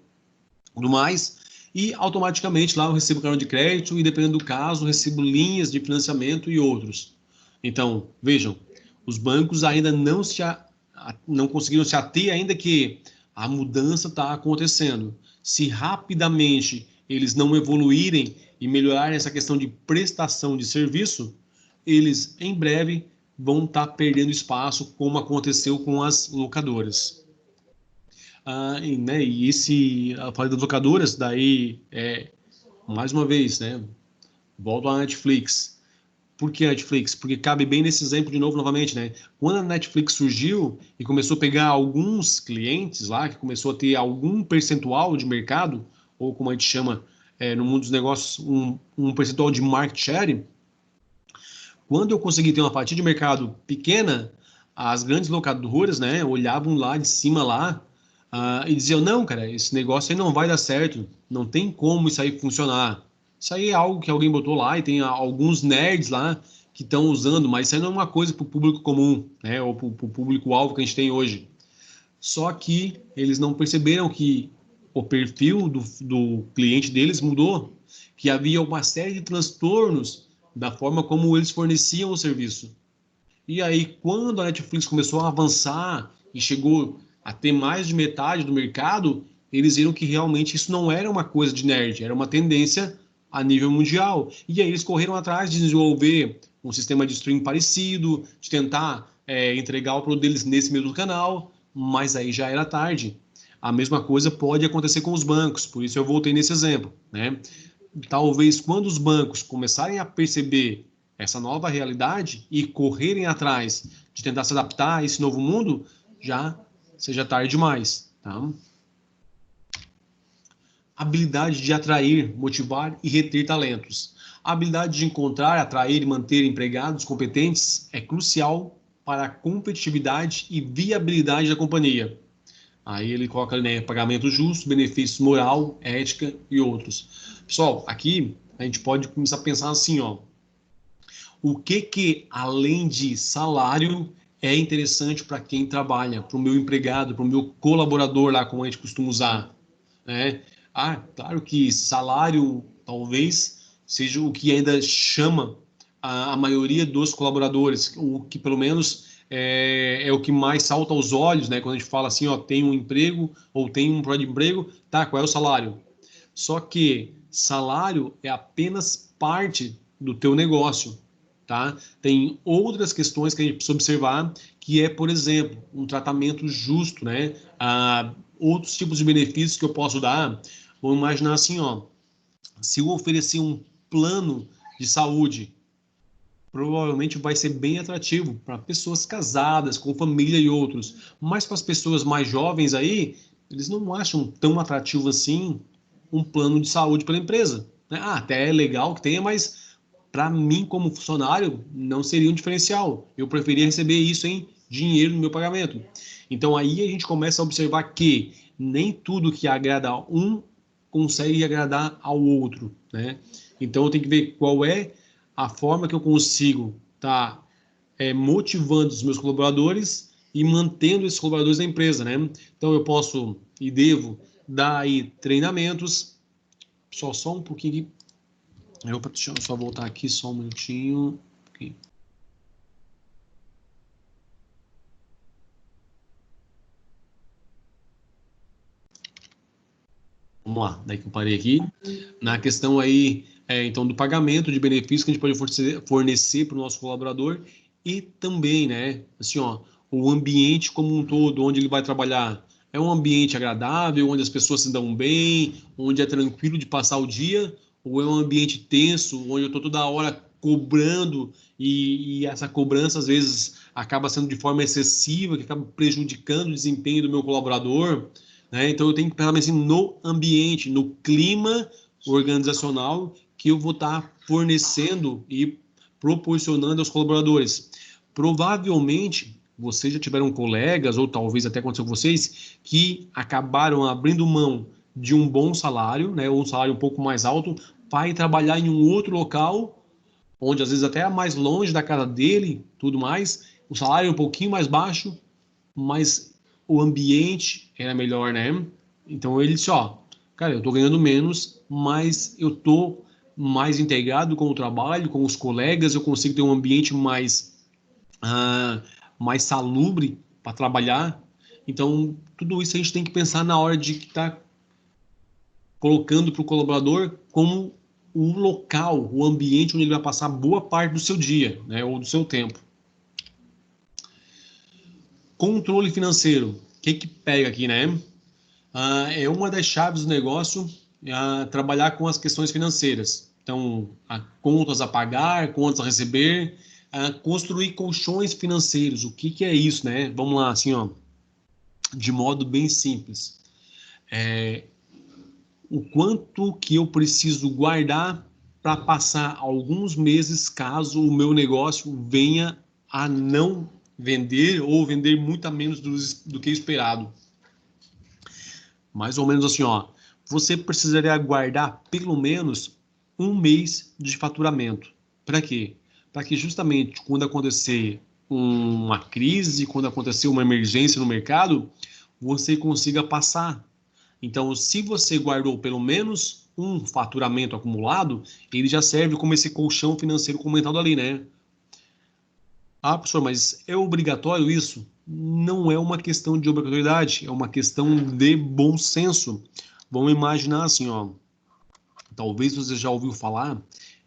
tudo mais, e automaticamente lá eu recebo cartão de crédito e, dependendo do caso, recebo linhas de financiamento e outros. Então, vejam, os bancos ainda não conseguiram se ater ainda que a mudança está acontecendo. Se rapidamente eles não evoluírem e melhorarem essa questão de prestação de serviço, eles em breve vão estar perdendo espaço, como aconteceu com as locadoras. A falei das locadoras, daí, mais uma vez, né, volto à Netflix. Por que a Netflix? Porque cabe bem nesse exemplo de novo, novamente, né? Quando a Netflix surgiu e começou a pegar alguns clientes lá, que começou a ter algum percentual de mercado, ou como a gente chama no mundo dos negócios, um percentual de market share, quando eu consegui ter uma fatia de mercado pequena, as grandes locadoras, né, olhavam lá de cima lá e diziam, não, cara, esse negócio aí não vai dar certo, não tem como isso aí funcionar. Isso aí é algo que alguém botou lá e tem alguns nerds lá que estão usando, mas isso aí não é uma coisa para o público comum, né, ou para o público-alvo que a gente tem hoje. Só que eles não perceberam que o perfil do cliente deles mudou, que havia uma série de transtornos da forma como eles forneciam o serviço. E aí, quando a Netflix começou a avançar e chegou a ter mais de metade do mercado, eles viram que realmente isso não era uma coisa de nerd, era uma tendência a nível mundial. E aí eles correram atrás de desenvolver um sistema de streaming parecido, de tentar entregar o produto deles nesse mesmo canal, mas aí já era tarde. A mesma coisa pode acontecer com os bancos, por isso eu voltei nesse exemplo, né? Talvez quando os bancos começarem a perceber essa nova realidade e correrem atrás de tentar se adaptar a esse novo mundo, já seja tarde demais, tá? Habilidade de atrair, motivar e reter talentos. A habilidade de encontrar, atrair e manter empregados competentes é crucial para a competitividade e viabilidade da companhia. Aí ele coloca, né, pagamento justo, benefícios moral, ética e outros. Pessoal, aqui a gente pode começar a pensar assim, ó. O que além de salário é interessante para quem trabalha, para o meu empregado, para o meu colaborador lá, como a gente costuma usar, né? Claro que salário talvez seja o que ainda chama a maioria dos colaboradores, o que pelo menos é o que mais salta aos olhos, né? Quando a gente fala assim, ó, tem um emprego ou tem um projeto de emprego, tá, qual é o salário? Só que salário é apenas parte do teu negócio, tá? Tem outras questões que a gente precisa observar, que é, por exemplo, um tratamento justo, né? Outros tipos de benefícios que eu posso dar. Vamos imaginar assim, ó, se eu oferecer um plano de saúde, provavelmente vai ser bem atrativo para pessoas casadas, com família e outros. Mas para as pessoas mais jovens aí, eles não acham tão atrativo assim um plano de saúde pela empresa, né? Até é legal que tenha, mas para mim, como funcionário, não seria um diferencial. Eu preferia receber isso em dinheiro no meu pagamento. Então aí a gente começa a observar que nem tudo que agrada a um consegue agradar ao outro, né? Então eu tenho que ver qual é a forma que eu consigo estar motivando os meus colaboradores e mantendo esses colaboradores na empresa, né? Então eu posso e devo dar aí treinamentos. Só um pouquinho. Deixa eu só voltar aqui só um minutinho. Okay. Vamos lá, daí que eu parei aqui. Na questão aí, então, do pagamento de benefícios que a gente pode fornecer para o nosso colaborador e também, né, assim, ó, o ambiente como um todo, onde ele vai trabalhar. É um ambiente agradável, onde as pessoas se dão bem, onde é tranquilo de passar o dia, ou é um ambiente tenso, onde eu estou toda hora cobrando e essa cobrança, às vezes, acaba sendo de forma excessiva, que acaba prejudicando o desempenho do meu colaborador, né? Então, eu tenho que pensar assim, no ambiente, no clima organizacional que eu vou estar fornecendo e proporcionando aos colaboradores. Provavelmente, vocês já tiveram colegas, ou talvez até aconteceu com vocês, que acabaram abrindo mão de um bom salário, né, ou um salário um pouco mais alto, para ir trabalhar em um outro local, onde às vezes até é mais longe da casa dele, tudo mais, o salário é um pouquinho mais baixo, mas o ambiente era melhor, né? Então ele disse, ó, cara, eu tô ganhando menos, mas eu tô mais integrado com o trabalho, com os colegas, eu consigo ter um ambiente ah, mais salubre para trabalhar. Então, tudo isso a gente tem que pensar na hora de estar colocando para o colaborador como o local, o ambiente onde ele vai passar boa parte do seu dia, né, ou do seu tempo. Controle financeiro. O que que pega aqui, né? É uma das chaves do negócio, trabalhar com as questões financeiras. Então, contas a pagar, contas a receber, construir colchões financeiros. O que que é isso, né? Vamos lá, assim, ó, de modo bem simples. O quanto que eu preciso guardar para passar alguns meses caso o meu negócio venha a não vender ou vender muito a menos do que esperado. Mais ou menos assim, ó, você precisaria guardar pelo menos um mês de faturamento. Para quê? Para que justamente quando acontecer uma crise, quando acontecer uma emergência no mercado, você consiga passar. Então, se você guardou pelo menos um faturamento acumulado, ele já serve como esse colchão financeiro comentado ali, né? Ah, professor, mas é obrigatório isso? Não é uma questão de obrigatoriedade, é uma questão de bom senso. Vamos imaginar assim, ó. Talvez você já ouviu falar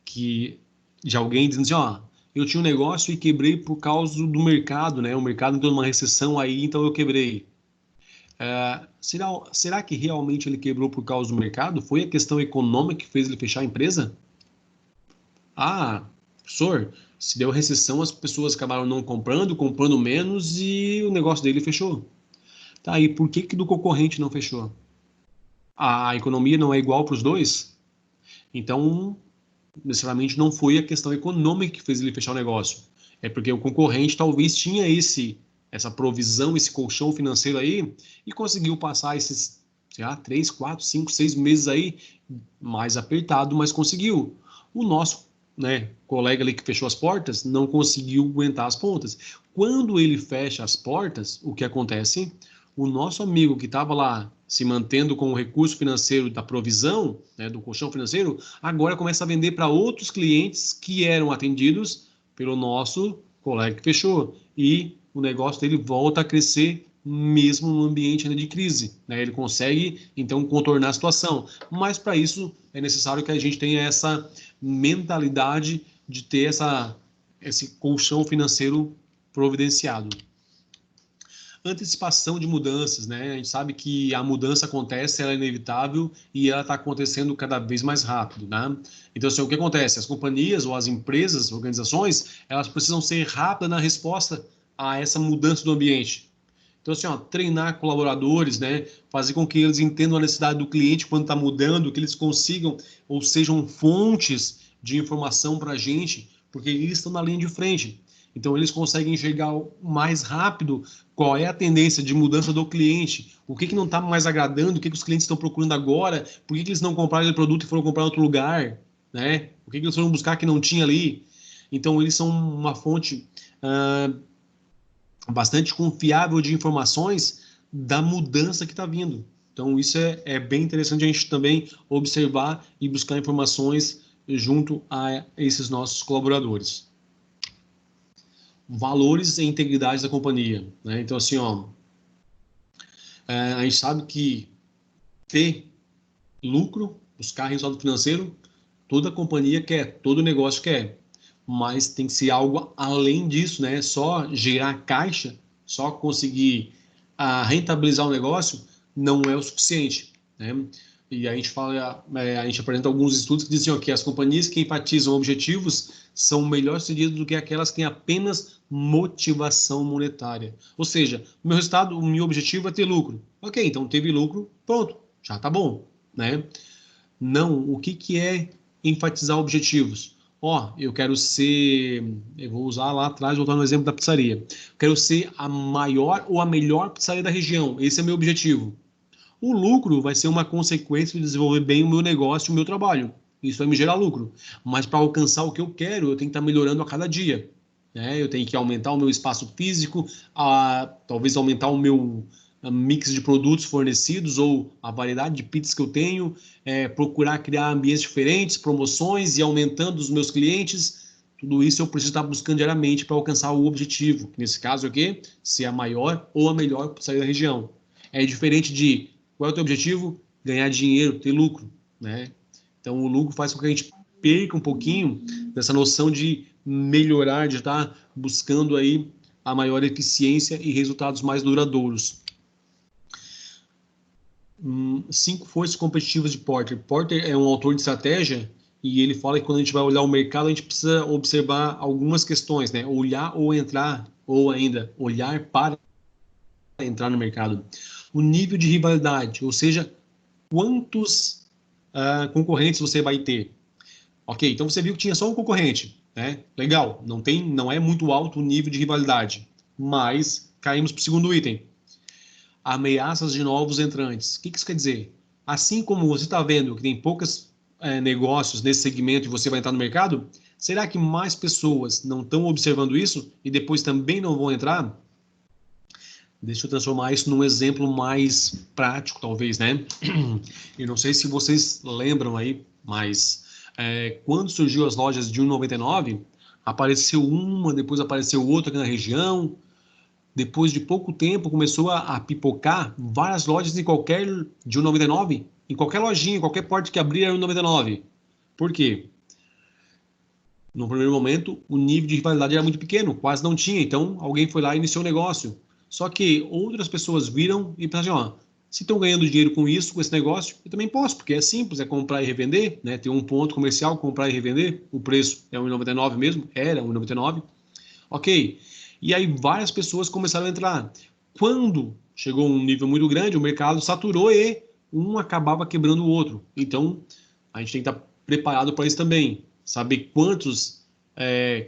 que de alguém dizendo assim, ó, eu tinha um negócio e quebrei por causa do mercado, né? O mercado entrou numa recessão aí, então eu quebrei. Será que realmente ele quebrou por causa do mercado? Foi a questão econômica que fez ele fechar a empresa? Ah, professor, se deu recessão, as pessoas acabaram não comprando, comprando menos e o negócio dele fechou. Tá, e por que que do concorrente não fechou? A economia não é igual para os dois? Então, necessariamente não foi a questão econômica que fez ele fechar o negócio. É porque o concorrente talvez tinha essa provisão, esse colchão financeiro aí e conseguiu passar esses, sei lá, 3, 4, 5, 6 meses aí mais apertado, mas conseguiu. O nosso, né, colega ali que fechou as portas não conseguiu aguentar as pontas. Quando ele fecha as portas, o que acontece? O nosso amigo que estava lá se mantendo com o recurso financeiro da provisão, né, do colchão financeiro, agora começa a vender para outros clientes que eram atendidos pelo nosso colega que fechou. E o negócio dele volta a crescer mesmo no ambiente ainda de crise, né? Ele consegue, então, contornar a situação. Mas, para isso, é necessário que a gente tenha essa mentalidade de ter esse colchão financeiro providenciado. Antecipação de mudanças, né? A gente sabe que a mudança acontece, ela é inevitável e ela está acontecendo cada vez mais rápido, né? Então, assim, o que acontece? As companhias ou as empresas, organizações, elas precisam ser rápidas na resposta a essa mudança do ambiente. Então, assim, ó, treinar colaboradores, né? Fazer com que eles entendam a necessidade do cliente quando está mudando, que eles consigam ou sejam fontes de informação para a gente, porque eles estão na linha de frente. Então, eles conseguem enxergar mais rápido qual é a tendência de mudança do cliente, o que não está mais agradando, o que os clientes estão procurando agora, por que eles não compraram aquele produto e foram comprar em outro lugar, né? O que eles foram buscar que não tinha ali. Então, eles são uma fonte bastante confiável de informações da mudança que está vindo. Então, isso é bem interessante a gente também observar e buscar informações junto a esses nossos colaboradores. Valores e integridade da companhia, né? Então, assim, ó, a gente sabe que ter lucro, buscar resultado financeiro, toda companhia quer, todo negócio quer, mas tem que ser algo além disso, né? Só gerar caixa, só conseguir rentabilizar o negócio não é o suficiente, né? E a gente fala, a gente apresenta alguns estudos que dizem que as companhias que enfatizam objetivos são melhor sucedidas do que aquelas que têm apenas motivação monetária. Ou seja, o meu resultado, o meu objetivo é ter lucro. Ok, então teve lucro, pronto, já tá bom, né? Não, o que que é enfatizar objetivos? Ó, eu quero ser, eu vou usar lá atrás, voltar no exemplo da pizzaria. Quero ser a maior ou a melhor pizzaria da região. Esse é meu objetivo. O lucro vai ser uma consequência de desenvolver bem o meu negócio, o meu trabalho. Isso vai me gerar lucro. Mas para alcançar o que eu quero, eu tenho que estar melhorando a cada dia. né? Eu tenho que aumentar o meu espaço físico, talvez aumentar o meu mix de produtos fornecidos ou a variedade de pizzas que eu tenho, procurar criar ambientes diferentes, promoções e aumentando os meus clientes. Tudo isso eu preciso estar buscando diariamente para alcançar o objetivo, que nesse caso é o quê? Ser a maior ou a melhor para sair da região. É diferente de qual é o teu objetivo? Ganhar dinheiro, ter lucro, né? Então o lucro faz com que a gente perca um pouquinho dessa noção de melhorar, de estar buscando aí a maior eficiência e resultados mais duradouros. 5 forças competitivas de Porter. Porter é um autor de estratégia e ele fala que quando a gente vai olhar o mercado, a gente precisa observar algumas questões, né? Olhar ou entrar, ou ainda olhar para entrar no mercado. O nível de rivalidade, ou seja, quantos concorrentes você vai ter. Ok, então você viu que tinha só um concorrente, né? Legal, não é muito alto o nível de rivalidade, mas caímos para o segundo item. Ameaças de novos entrantes. O que isso quer dizer? Assim como você está vendo que tem poucos negócios nesse segmento e você vai entrar no mercado, será que mais pessoas não estão observando isso e depois também não vão entrar? Deixa eu transformar isso num exemplo mais prático, talvez, né? Eu não sei se vocês lembram aí, mas quando surgiu as lojas de R$1,99, apareceu uma, depois apareceu outra aqui na região. Depois de pouco tempo, começou a pipocar várias lojas de R$1,99, em qualquer lojinha, em qualquer porta que abrir era R$1,99. Por quê? No primeiro momento, o nível de rivalidade era muito pequeno, quase não tinha. Então, alguém foi lá e iniciou o negócio. Só que outras pessoas viram e pensaram assim, ó, se estão ganhando dinheiro com isso, com esse negócio, eu também posso, porque é simples, é comprar e revender, né? Tem um ponto comercial, comprar e revender, o preço é R$1,99 mesmo, era R$1,99. Ok. E aí várias pessoas começaram a entrar. Quando chegou um nível muito grande, o mercado saturou e um acabava quebrando o outro. Então, a gente tem que estar preparado para isso também. Saber quantos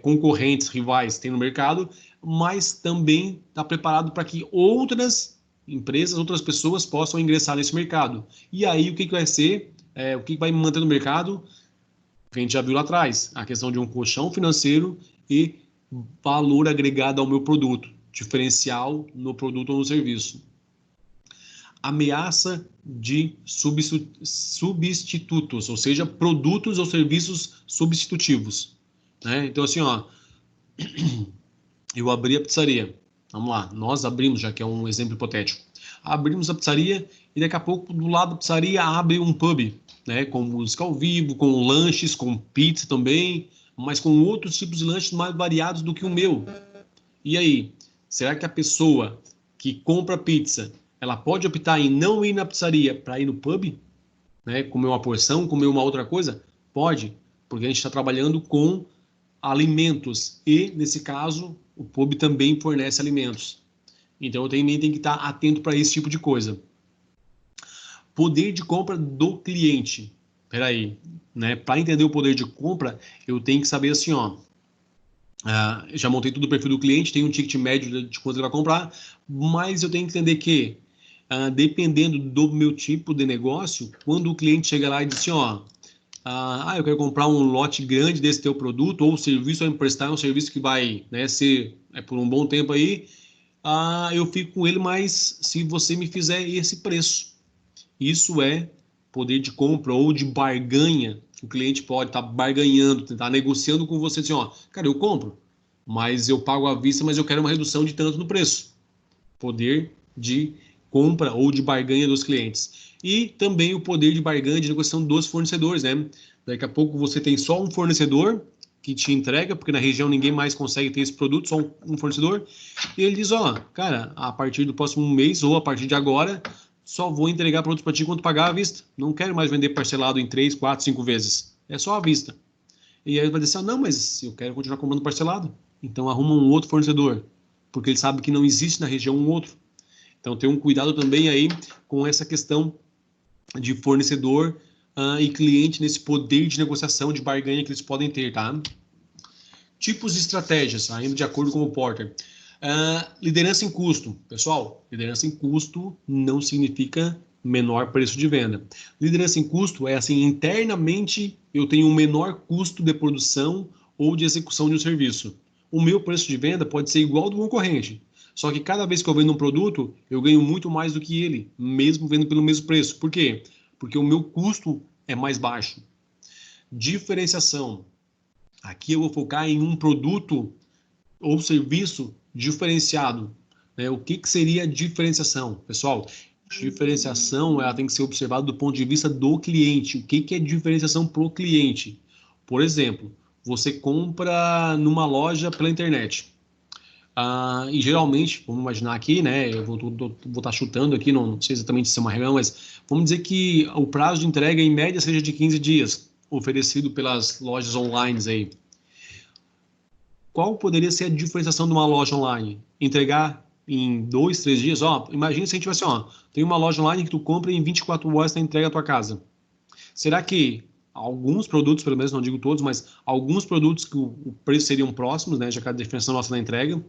concorrentes, rivais tem no mercado, mas também estar preparado para que outras empresas, outras pessoas possam ingressar nesse mercado. E aí, o que vai ser? O que vai me manter no mercado? A gente já viu lá atrás, a questão de um colchão financeiro e valor agregado ao meu produto, diferencial no produto ou no serviço. Ameaça de substitutos, ou seja, produtos ou serviços substitutivos. Né? Então, assim, ó, eu abri a pizzaria. Vamos lá, nós abrimos, já que é um exemplo hipotético. Abrimos a pizzaria e daqui a pouco, do lado da pizzaria, abre um pub, né? Com música ao vivo, com lanches, com pizza também, mas com outros tipos de lanches mais variados do que o meu. E aí, será que a pessoa que compra pizza, ela pode optar em não ir na pizzaria para ir no pub, né? Comer uma porção, comer uma outra coisa? Pode, porque a gente está trabalhando com alimentos e, nesse caso, o pub também fornece alimentos. Então, eu também tenho que estar atento para esse tipo de coisa. Poder de compra do cliente. Peraí, né? Para entender o poder de compra, eu tenho que saber assim, ó. Já montei tudo o perfil do cliente, tem um ticket médio de quanto ele vai comprar, mas eu tenho que entender que, dependendo do meu tipo de negócio, quando o cliente chega lá e diz assim, ó, eu quero comprar um lote grande desse teu produto, ou o serviço vai me prestar, um serviço que vai, né, ser por um bom tempo aí, eu fico com ele, mas se você me fizer esse preço. Isso é poder de compra ou de barganha, que o cliente pode estar barganhando, tentar negociando com você, assim, ó, cara, eu compro, mas eu pago à vista, mas eu quero uma redução de tanto no preço. Poder de compra ou de barganha dos clientes. E também o poder de barganha de negociação dos fornecedores, né? Daqui a pouco você tem só um fornecedor que te entrega, porque na região ninguém mais consegue ter esse produto, só um fornecedor, e ele diz, ó, cara, a partir do próximo mês ou a partir de agora, só vou entregar produtos para ti quando pagar à vista. Não quero mais vender parcelado em 3, 4, 5 vezes. É só à vista. E aí ele vai dizer, não, mas eu quero continuar comprando parcelado. Então arruma um outro fornecedor, porque ele sabe que não existe na região um outro. Então tem um cuidado também aí com essa questão de fornecedor e cliente nesse poder de negociação, de barganha que eles podem ter, tá? Tipos de estratégias, ainda de acordo com o Porter. Liderança em custo. Pessoal, liderança em custo não significa menor preço de venda. Liderança em custo é assim, internamente eu tenho um menor custo de produção ou de execução de um serviço. o meu preço de venda pode ser igual ao do concorrente. Só que cada vez que eu vendo um produto, eu ganho muito mais do que ele, mesmo vendo pelo mesmo preço. Por quê? Porque o meu custo é mais baixo. Diferenciação. Aqui eu vou focar em um produto ou serviço diferenciado. Né? O que seria diferenciação? Pessoal, diferenciação ela tem que ser observada do ponto de vista do cliente. O que é diferenciação para o cliente? Por exemplo, você compra numa loja pela internet. E geralmente, vamos imaginar aqui, né? Eu vou estar chutando aqui, não sei exatamente se é uma regra, mas vamos dizer que o prazo de entrega em média seja de 15 dias, oferecido pelas lojas online aí. Qual poderia ser a diferenciação de uma loja online? Entregar em 2, 3 dias? Ó, imagina se a gente tivesse, ó, tem uma loja online que tu compra e em 24 horas, tu entrega à tua casa. Será que alguns produtos, pelo menos não digo todos, mas alguns produtos que o preço seriam próximos, né, já que a diferença nossa na entrega,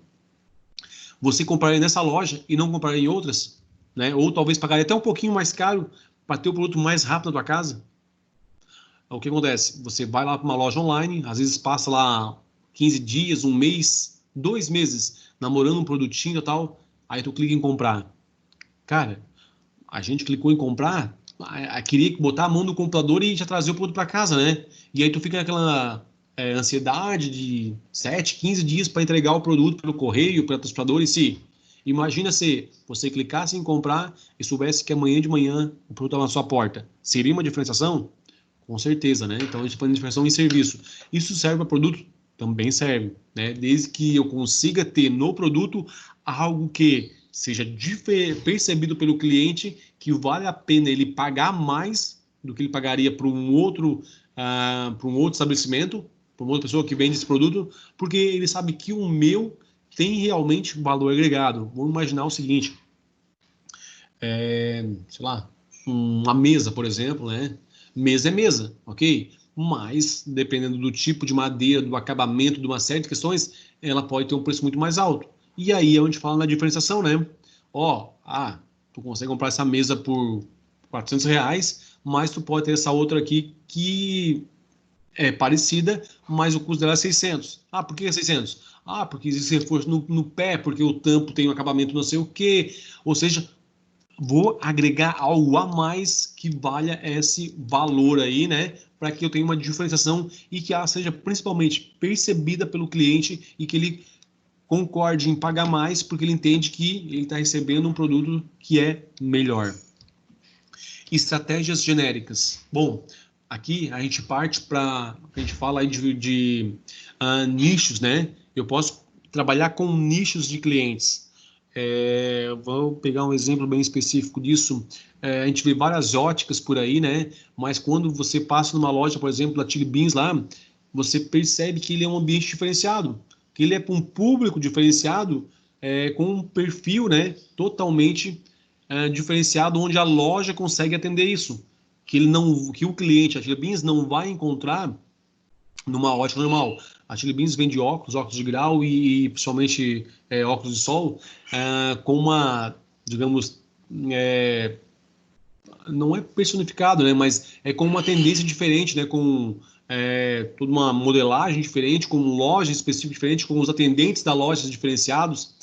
você compraria nessa loja e não compraria em outras, né? Ou talvez pagaria até um pouquinho mais caro para ter o produto mais rápido na tua casa? O que acontece? Você vai lá para uma loja online, às vezes passa lá 15 dias, um mês, 2 meses, namorando um produtinho e tal, aí tu clica em comprar. Cara, a gente clicou em comprar, queria botar a mão no computador e já trazer o produto para casa, né? E aí tu fica naquela ansiedade de 7, 15 dias para entregar o produto pelo correio, pelo transportador em si. Imagina se você clicasse em comprar e soubesse que amanhã de manhã o produto estava na sua porta. Seria uma diferenciação? Com certeza, né? Então, a gente fala de diferenciação em serviço. Isso serve para produto? Também serve, né? Desde que eu consiga ter no produto algo que seja percebido pelo cliente, que vale a pena ele pagar mais do que ele pagaria para um outro estabelecimento, para uma outra pessoa que vende esse produto, porque ele sabe que o meu tem realmente valor agregado. Vamos imaginar o seguinte, sei lá, uma mesa, por exemplo, né? Mesa é mesa, ok? Mas, dependendo do tipo de madeira, do acabamento, de uma série de questões, ela pode ter um preço muito mais alto. E aí é onde fala na diferenciação, né? Tu consegue comprar essa mesa por R$ 400, mas tu pode ter essa outra aqui que é parecida, mas o custo dela é 600. Por que é 600? Porque existe reforço no pé, porque o tampo tem um acabamento não sei o quê. Ou seja, vou agregar algo a mais que valha esse valor aí, né? Para que eu tenha uma diferenciação e que ela seja principalmente percebida pelo cliente e que ele concorde em pagar mais porque ele entende que ele está recebendo um produto que é melhor. Estratégias genéricas. Bom, aqui a gente parte para, a gente fala aí de nichos, né? Eu posso trabalhar com nichos de clientes. Vou pegar um exemplo bem específico disso. A gente vê várias óticas por aí, né? Mas quando você passa numa loja, por exemplo, da Chili Beans lá, você percebe que ele é um ambiente diferenciado, que ele é para um público diferenciado, com um perfil, né, totalmente diferenciado, onde a loja consegue atender isso, que o cliente, a Chili Beans, não vai encontrar numa ótica normal. A Chili Beans vende óculos de grau e principalmente óculos de sol, com uma, digamos, não é personificado, né, mas é com uma tendência diferente, né, com toda uma modelagem diferente, com loja específica diferente, com os atendentes da loja diferenciados.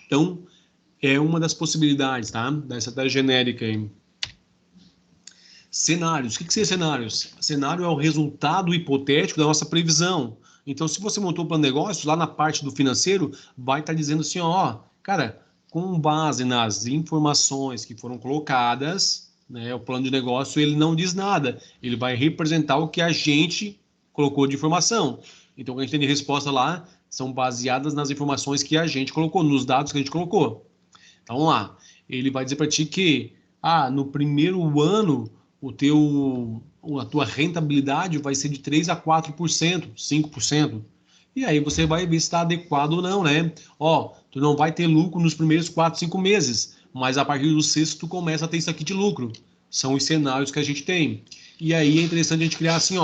Então, é uma das possibilidades, tá, da estratégia genérica aí. Cenários. O que são cenários? Cenário é o resultado hipotético da nossa previsão. Então, se você montou o plano de negócio, lá na parte do financeiro, vai estar dizendo assim, cara, com base nas informações que foram colocadas, né, o plano de negócio, ele não diz nada. Ele vai representar o que a gente colocou de informação. Então, o que a gente tem de resposta lá são baseadas nas informações que a gente colocou, nos dados que a gente colocou. Então, vamos lá. Ele vai dizer para ti que, no primeiro ano, a tua rentabilidade vai ser de 3 a 4%, 5%. E aí você vai ver se está adequado ou não, né? Tu não vai ter lucro nos primeiros 4, 5 meses, mas a partir do sexto tu começa a ter isso aqui de lucro. São os cenários que a gente tem. E aí é interessante a gente criar assim,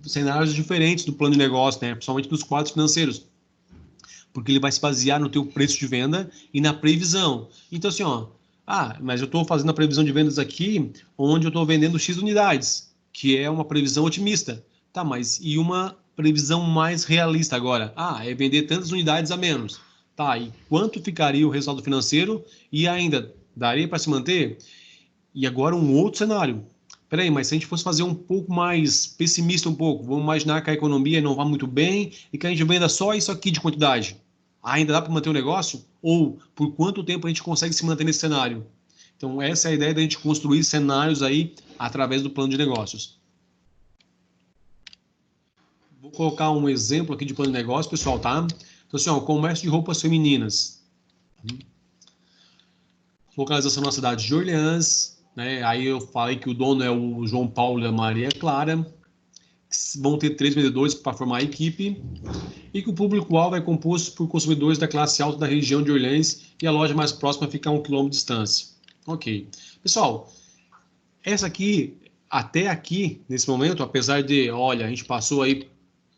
cenários diferentes do plano de negócio, né? Principalmente dos quadros financeiros. Porque ele vai se basear no teu preço de venda e na previsão. Então assim, mas eu estou fazendo a previsão de vendas aqui, onde eu estou vendendo X unidades, que é uma previsão otimista. Tá, mas e uma previsão mais realista agora. É vender tantas unidades a menos. Tá, e quanto ficaria o resultado financeiro e ainda daria para se manter? E agora um outro cenário. Peraí, mas se a gente fosse fazer um pouco mais pessimista um pouco, vamos imaginar que a economia não vá muito bem e que a gente venda só isso aqui de quantidade. Ainda dá para manter o negócio? Ou por quanto tempo a gente consegue se manter nesse cenário? Então, essa é a ideia da gente construir cenários aí através do plano de negócios. Vou colocar um exemplo aqui de plano de negócio, pessoal, tá? Então, assim, comércio de roupas femininas. Localização na cidade de Orleans, né? Aí eu falei que o dono é o João Paulo e a Maria Clara. Vão ter 3 vendedores para formar a equipe. E que o público-alvo é composto por consumidores da classe alta da região de Orleans e a loja mais próxima fica a 1 quilômetro de distância. Ok. Pessoal, essa aqui, até aqui, nesse momento, apesar de, olha, a gente passou aí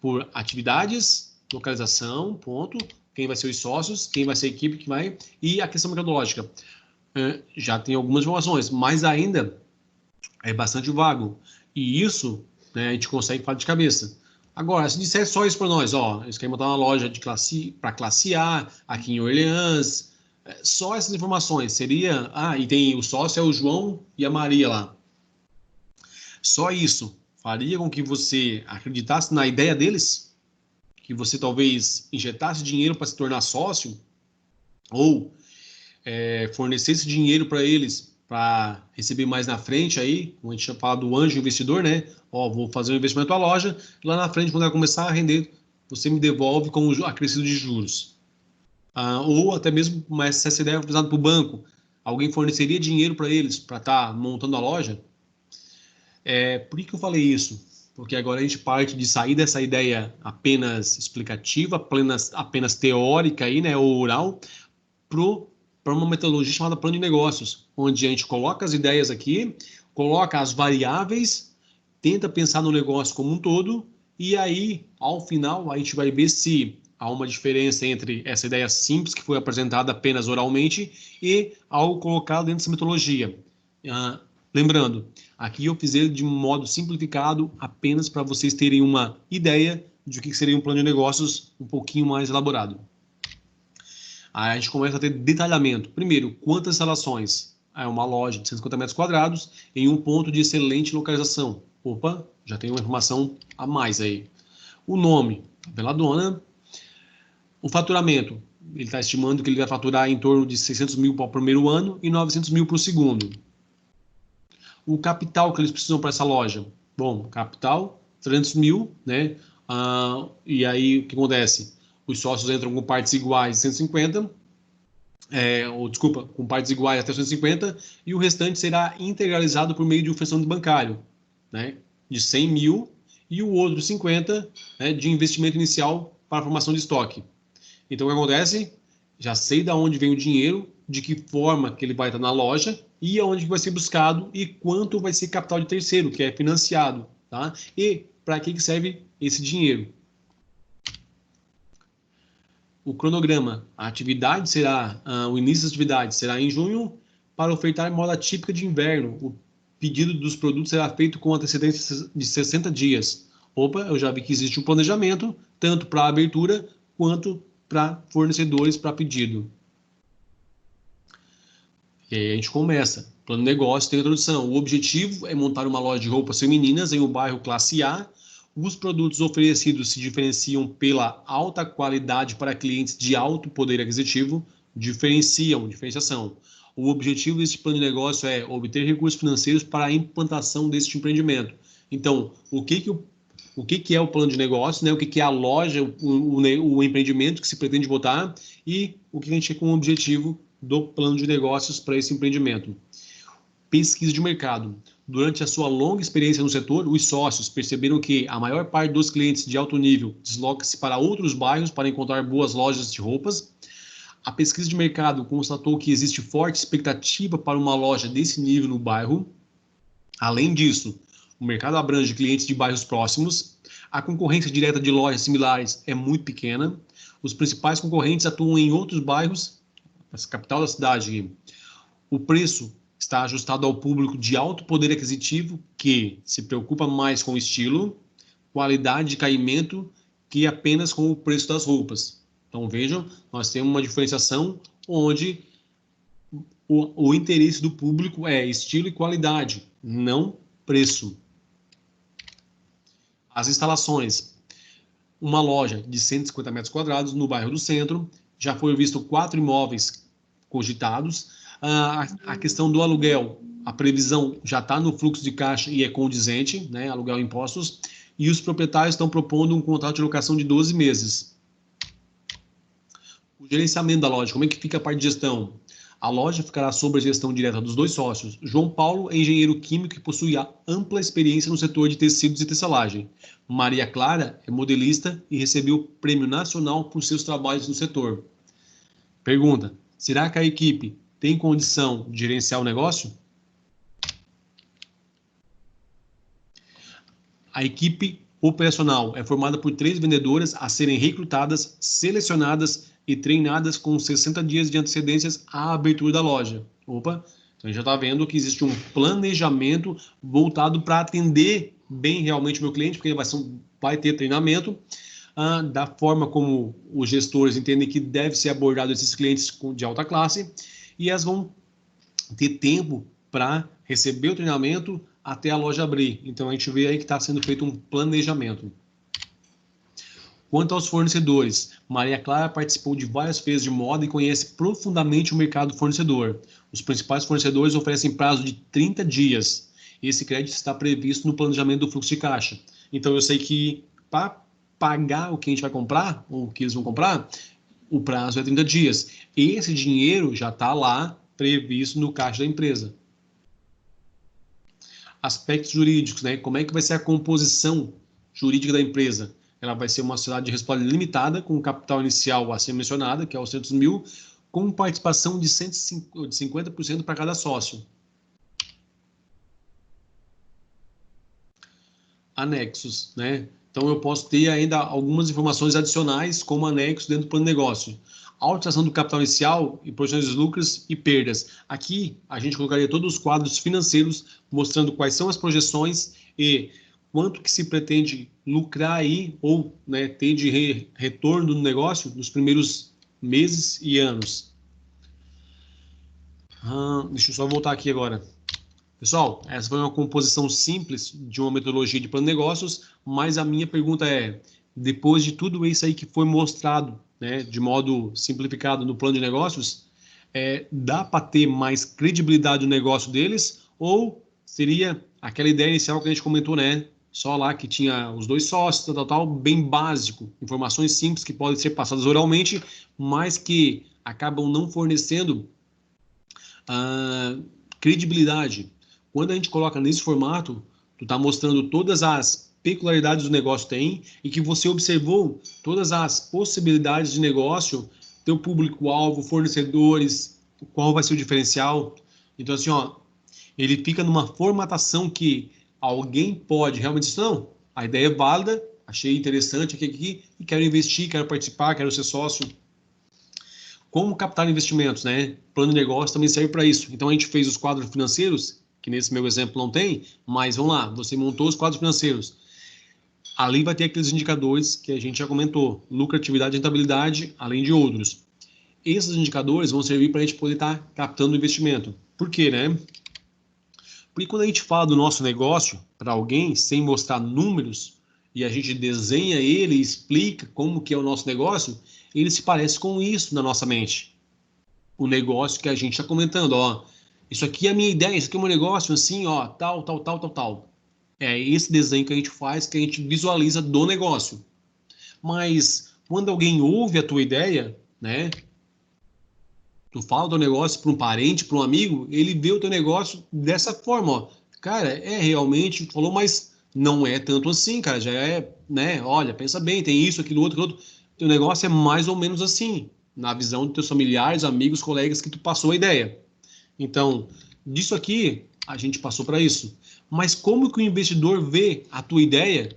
por atividades, localização, ponto, quem vai ser os sócios, quem vai ser a equipe que vai, e a questão mercadológica. Já tem algumas informações, mas ainda é bastante vago. E isso, né, a gente consegue falar de cabeça. Agora, se disser só isso para nós, eles querem montar uma loja para classe A, aqui em Orleans, só essas informações, seria... e tem o sócio, é o João e a Maria lá. Só isso faria com que você acreditasse na ideia deles? Que você talvez injetasse dinheiro para se tornar sócio? Ou fornecesse dinheiro para eles para receber mais na frente aí, como a gente fala do anjo investidor, né? Vou fazer um investimento na loja, lá na frente, quando ela começar a render, você me devolve com o acrescido de juros. Ou até mesmo, mas se essa ideia for usada para o banco, alguém forneceria dinheiro para eles para estar montando a loja? Por que eu falei isso? Porque agora a gente parte de sair dessa ideia apenas explicativa, apenas teórica aí, né, ou oral, para uma metodologia chamada plano de negócios, onde a gente coloca as ideias aqui, coloca as variáveis, tenta pensar no negócio como um todo, e aí, ao final, a gente vai ver se há uma diferença entre essa ideia simples, que foi apresentada apenas oralmente, e algo colocado dentro dessa metodologia. Lembrando, aqui eu fiz ele de um modo simplificado, apenas para vocês terem uma ideia de o que seria um plano de negócios um pouquinho mais elaborado. Aí a gente começa a ter detalhamento. Primeiro, quantas instalações? É uma loja de 150 metros quadrados em um ponto de excelente localização. Opa, já tem uma informação a mais aí. O nome, Veladona. O faturamento, ele está estimando que ele vai faturar em torno de 600 mil para o primeiro ano e 900 mil para o segundo. O capital que eles precisam para essa loja? Bom, capital, 300 mil, né? E aí, o que acontece? Os sócios entram com partes iguais de 150, com partes iguais até 150, e o restante será integralizado por meio de um vencimento bancário, né? De 100 mil, e o outro 50, né, de investimento inicial para a formação de estoque. Então, o que acontece? Já sei de onde vem o dinheiro, de que forma que ele vai estar na loja, e aonde vai ser buscado, e quanto vai ser capital de terceiro, que é financiado, tá? E para que serve esse dinheiro? O cronograma, a atividade será, o início das atividades será em junho, para ofertar moda típica de inverno. O pedido dos produtos será feito com antecedência de 60 dias. Opa, eu já vi que existe um planejamento, tanto para abertura, quanto para fornecedores para pedido. E aí a gente começa. Plano de negócio tem introdução. O objetivo é montar uma loja de roupas femininas em um bairro classe A. Os produtos oferecidos se diferenciam pela alta qualidade para clientes de alto poder aquisitivo, diferenciação. O objetivo desse plano de negócio é obter recursos financeiros para a implantação deste empreendimento. Então, o que é o plano de negócio, né? O que é a loja, o empreendimento que se pretende botar e o que a gente quer com o objetivo do plano de negócios para esse empreendimento. Pesquisa de mercado. Durante a sua longa experiência no setor, os sócios perceberam que a maior parte dos clientes de alto nível desloca-se para outros bairros para encontrar boas lojas de roupas. A pesquisa de mercado constatou que existe forte expectativa para uma loja desse nível no bairro. Além disso, o mercado abrange clientes de bairros próximos. A concorrência direta de lojas similares é muito pequena. Os principais concorrentes atuam em outros bairros, na capital da cidade. O preço está ajustado ao público de alto poder aquisitivo que se preocupa mais com o estilo. qualidade de caimento que apenas com o preço das roupas. Então, vejam, nós temos uma diferenciação onde o interesse do público é estilo e qualidade, não preço. As instalações. Uma loja de 150 metros quadrados no bairro do Centro, já foi visto 4 imóveis cogitados. A questão do aluguel, a previsão já está no fluxo de caixa e é condizente, né, aluguel e impostos, e os proprietários estão propondo um contrato de locação de 12 meses. O gerenciamento da loja, como é que fica a parte de gestão? A loja ficará sob a gestão direta dos 2 sócios. João Paulo é engenheiro químico e possui ampla experiência no setor de tecidos e tecelagem. Maria Clara é modelista e recebeu o Prêmio Nacional por seus trabalhos no setor. Pergunta: será que a equipe tem condição de gerenciar o negócio? A equipe operacional é formada por 3 vendedoras a serem recrutadas, selecionadas e treinadas com 60 dias de antecedências à abertura da loja. Opa, então a gente já está vendo que existe um planejamento voltado para atender bem realmente o meu cliente, porque ele vai ter treinamento da forma como os gestores entendem que deve ser abordado esses clientes de alta classe, e elas vão ter tempo para receber o treinamento até a loja abrir. Então a gente vê aí que está sendo feito um planejamento. Quanto aos fornecedores, Maria Clara participou de várias feiras de moda e conhece profundamente o mercado fornecedor. Os principais fornecedores oferecem prazo de 30 dias. Esse crédito está previsto no planejamento do fluxo de caixa. Então eu sei que para pagar o que a gente vai comprar, ou o que eles vão comprar, o prazo é 30 dias. Esse dinheiro já está lá previsto no caixa da empresa. Aspectos jurídicos, né? Como é que vai ser a composição jurídica da empresa? Ela vai ser uma sociedade de responsabilidade limitada, com capital inicial a ser mencionada, que é os 100 mil, com participação de 50% para cada sócio. Anexos, né? Então eu posso ter ainda algumas informações adicionais como anexo dentro do plano de negócio. Alteração do capital inicial e projeções de lucros e perdas. Aqui a gente colocaria todos os quadros financeiros mostrando quais são as projeções e quanto que se pretende lucrar aí ou, né, ter de retorno do negócio nos primeiros meses e anos. Deixa eu só voltar aqui agora. Pessoal, essa foi uma composição simples de uma metodologia de plano de negócios, mas a minha pergunta é, depois de tudo isso aí que foi mostrado, né, de modo simplificado no plano de negócios, dá para ter mais credibilidade no negócio deles ou seria aquela ideia inicial que a gente comentou, né? Só lá que tinha os 2 sócios, tal, bem básico, informações simples que podem ser passadas oralmente, mas que acabam não fornecendo credibilidade. Quando a gente coloca nesse formato, tu está mostrando todas as peculiaridades do negócio tem e que você observou todas as possibilidades de negócio, teu público-alvo, fornecedores, qual vai ser o diferencial. Então, assim, ó, ele fica numa formatação que alguém pode realmente dizer, não, a ideia é válida, achei interessante aqui e quero investir, quero participar, quero ser sócio. Como captar investimentos, né? Plano de negócio também serve para isso. Então a gente fez os quadros financeiros, que nesse meu exemplo não tem, mas vamos lá, você montou os quadros financeiros. Ali vai ter aqueles indicadores que a gente já comentou, lucratividade e rentabilidade, além de outros. Esses indicadores vão servir para a gente poder estar captando investimento. Por quê, né? Porque quando a gente fala do nosso negócio para alguém, sem mostrar números, e a gente desenha ele e explica como que é o nosso negócio, ele se parece com isso na nossa mente. O negócio que a gente está comentando, ó, isso aqui é a minha ideia, isso aqui é o meu negócio, assim, ó, tal. É esse desenho que a gente faz, que a gente visualiza do negócio. Mas quando alguém ouve a tua ideia, né, tu fala do negócio para um parente, para um amigo, ele vê o teu negócio dessa forma, ó. Cara, realmente, tu falou, mas não é tanto assim, cara, já é, né, olha, pensa bem, tem isso, aquilo outro. Teu negócio é mais ou menos assim, na visão dos teus familiares, amigos, colegas que tu passou a ideia. Então, disso aqui, a gente passou para isso. Mas como que o investidor vê a tua ideia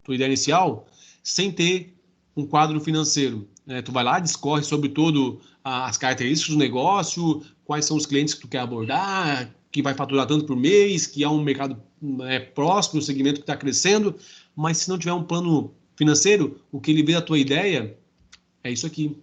inicial, sem ter um quadro financeiro? Tu vai lá, discorre sobre todo as características do negócio, quais são os clientes que tu quer abordar, que vai faturar tanto por mês, que há um mercado próximo, um segmento que está crescendo, mas se não tiver um plano financeiro, o que ele vê da tua ideia é isso aqui.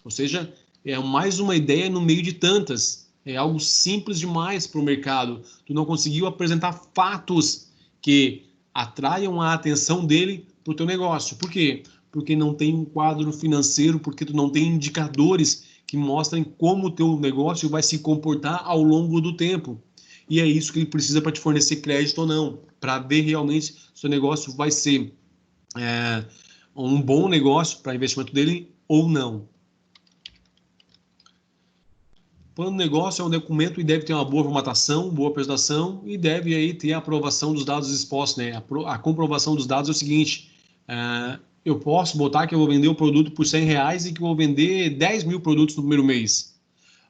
Ou seja, é mais uma ideia no meio de tantas. É algo simples demais para o mercado. Tu não conseguiu apresentar fatos que atraiam a atenção dele para o teu negócio. Por quê? Porque não tem um quadro financeiro, porque tu não tem indicadores que mostrem como o teu negócio vai se comportar ao longo do tempo. E é isso que ele precisa para te fornecer crédito ou não, para ver realmente se o seu negócio vai ser um bom negócio para investimento dele ou não. Plano de negócio é um documento e deve ter uma boa formatação, boa apresentação e deve aí ter a aprovação dos dados expostos, né? A comprovação dos dados é o seguinte, eu posso botar que eu vou vender o produto por R$100 e que eu vou vender 10 mil produtos no primeiro mês,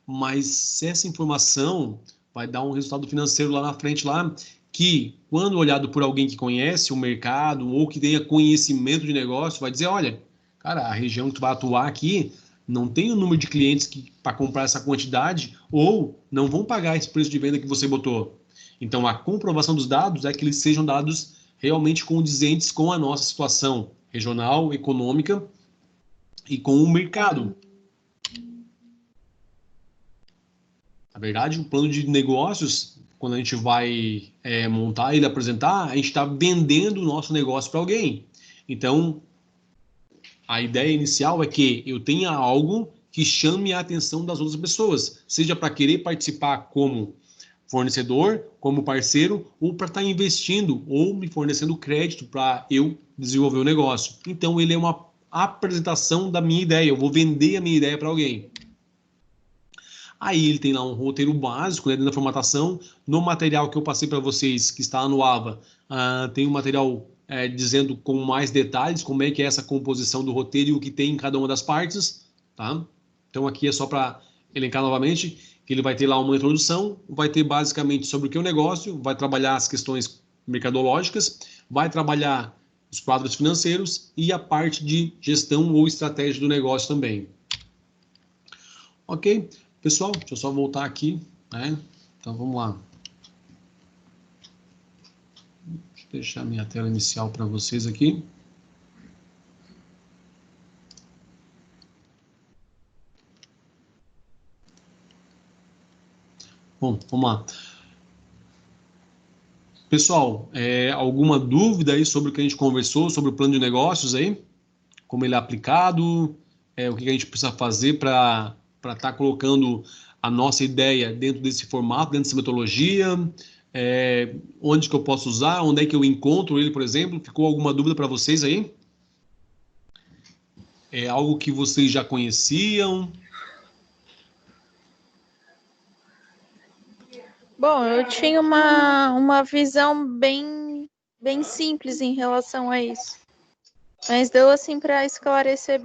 mas se essa informação vai dar um resultado financeiro lá na frente, lá, que quando olhado por alguém que conhece o mercado ou que tenha conhecimento de negócio, vai dizer, olha, cara, a região que tu vai atuar aqui não tem o número de clientes para comprar essa quantidade ou não vão pagar esse preço de venda que você botou. Então, a comprovação dos dados é que eles sejam dados realmente condizentes com a nossa situação regional, econômica e com o mercado. Na verdade, o plano de negócios, quando a gente vai montar e apresentar, a gente está vendendo o nosso negócio para alguém. Então, a ideia inicial é que eu tenha algo que chame a atenção das outras pessoas, seja para querer participar como fornecedor, como parceiro, ou para estar investindo ou me fornecendo crédito para eu desenvolver o negócio. Então, ele é uma apresentação da minha ideia, eu vou vender a minha ideia para alguém. Aí ele tem lá um roteiro básico, né, dentro da formatação. No material que eu passei para vocês, que está no AVA, tem um material dizendo com mais detalhes como é que é essa composição do roteiro e o que tem em cada uma das partes. Tá? Então aqui é só para elencar novamente, que ele vai ter lá uma introdução, vai ter basicamente sobre o que é o negócio, vai trabalhar as questões mercadológicas, vai trabalhar os quadros financeiros e a parte de gestão ou estratégia do negócio também. Ok? Pessoal, deixa eu só voltar aqui, né? Então vamos lá. Deixa eu deixar minha tela inicial para vocês aqui. Bom, vamos lá. Pessoal, alguma dúvida aí sobre o que a gente conversou, sobre o plano de negócios aí? Como ele é aplicado? O que a gente precisa fazer para estar colocando a nossa ideia dentro desse formato, dentro dessa metodologia? Onde que eu posso usar? Onde é que eu encontro ele, por exemplo? Ficou alguma dúvida para vocês aí? É algo que vocês já conheciam? Bom, eu tinha uma visão bem simples em relação a isso. Mas deu assim para esclarecer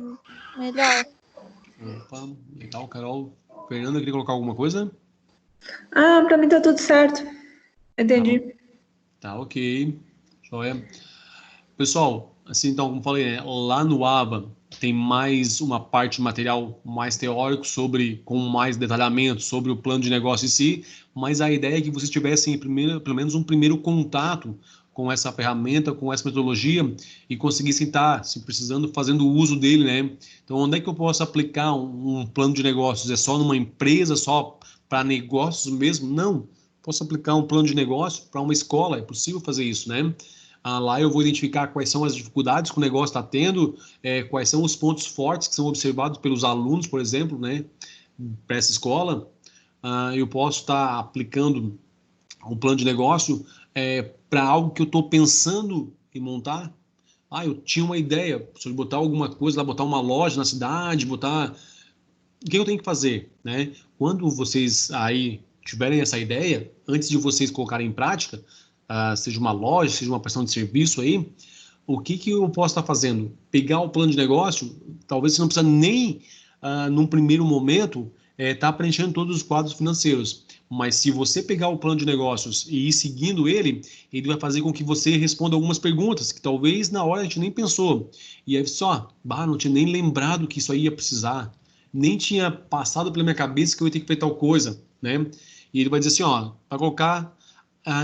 melhor. Opa, legal, Carol. Fernanda, queria colocar alguma coisa? Pra mim tá tudo certo. Entendi. Tá, ok. Joia. Pessoal, assim, então, como falei, né, lá no AVA tem mais uma parte de material mais teórico com mais detalhamento sobre o plano de negócio em si, mas a ideia é que vocês tivessem pelo menos um primeiro contato com essa ferramenta, com essa metodologia e conseguissem estar, se precisando, fazendo uso dele, né? Então, onde é que eu posso aplicar um plano de negócios? É só numa empresa, só para negócios mesmo? Não. Posso aplicar um plano de negócio para uma escola, é possível fazer isso, né? Lá eu vou identificar quais são as dificuldades que o negócio está tendo, quais são os pontos fortes que são observados pelos alunos, por exemplo, né, para essa escola. Eu posso estar aplicando um plano de negócio para algo que eu estou pensando em montar. Eu tinha uma ideia sobre botar alguma coisa lá, botar uma loja na cidade, botar... O que eu tenho que fazer, né? Quando vocês aí tiverem essa ideia, antes de vocês colocarem em prática, seja uma loja, seja uma prestação de serviço aí, o que eu posso estar fazendo? Pegar o plano de negócio, talvez você não precisa nem, num primeiro momento, estar preenchendo todos os quadros financeiros. Mas se você pegar o plano de negócios e ir seguindo ele vai fazer com que você responda algumas perguntas que talvez na hora a gente nem pensou. E aí só, não tinha nem lembrado que isso aí ia precisar, nem tinha passado pela minha cabeça que eu ia ter que fazer tal coisa, né? E ele vai dizer assim, vai colocar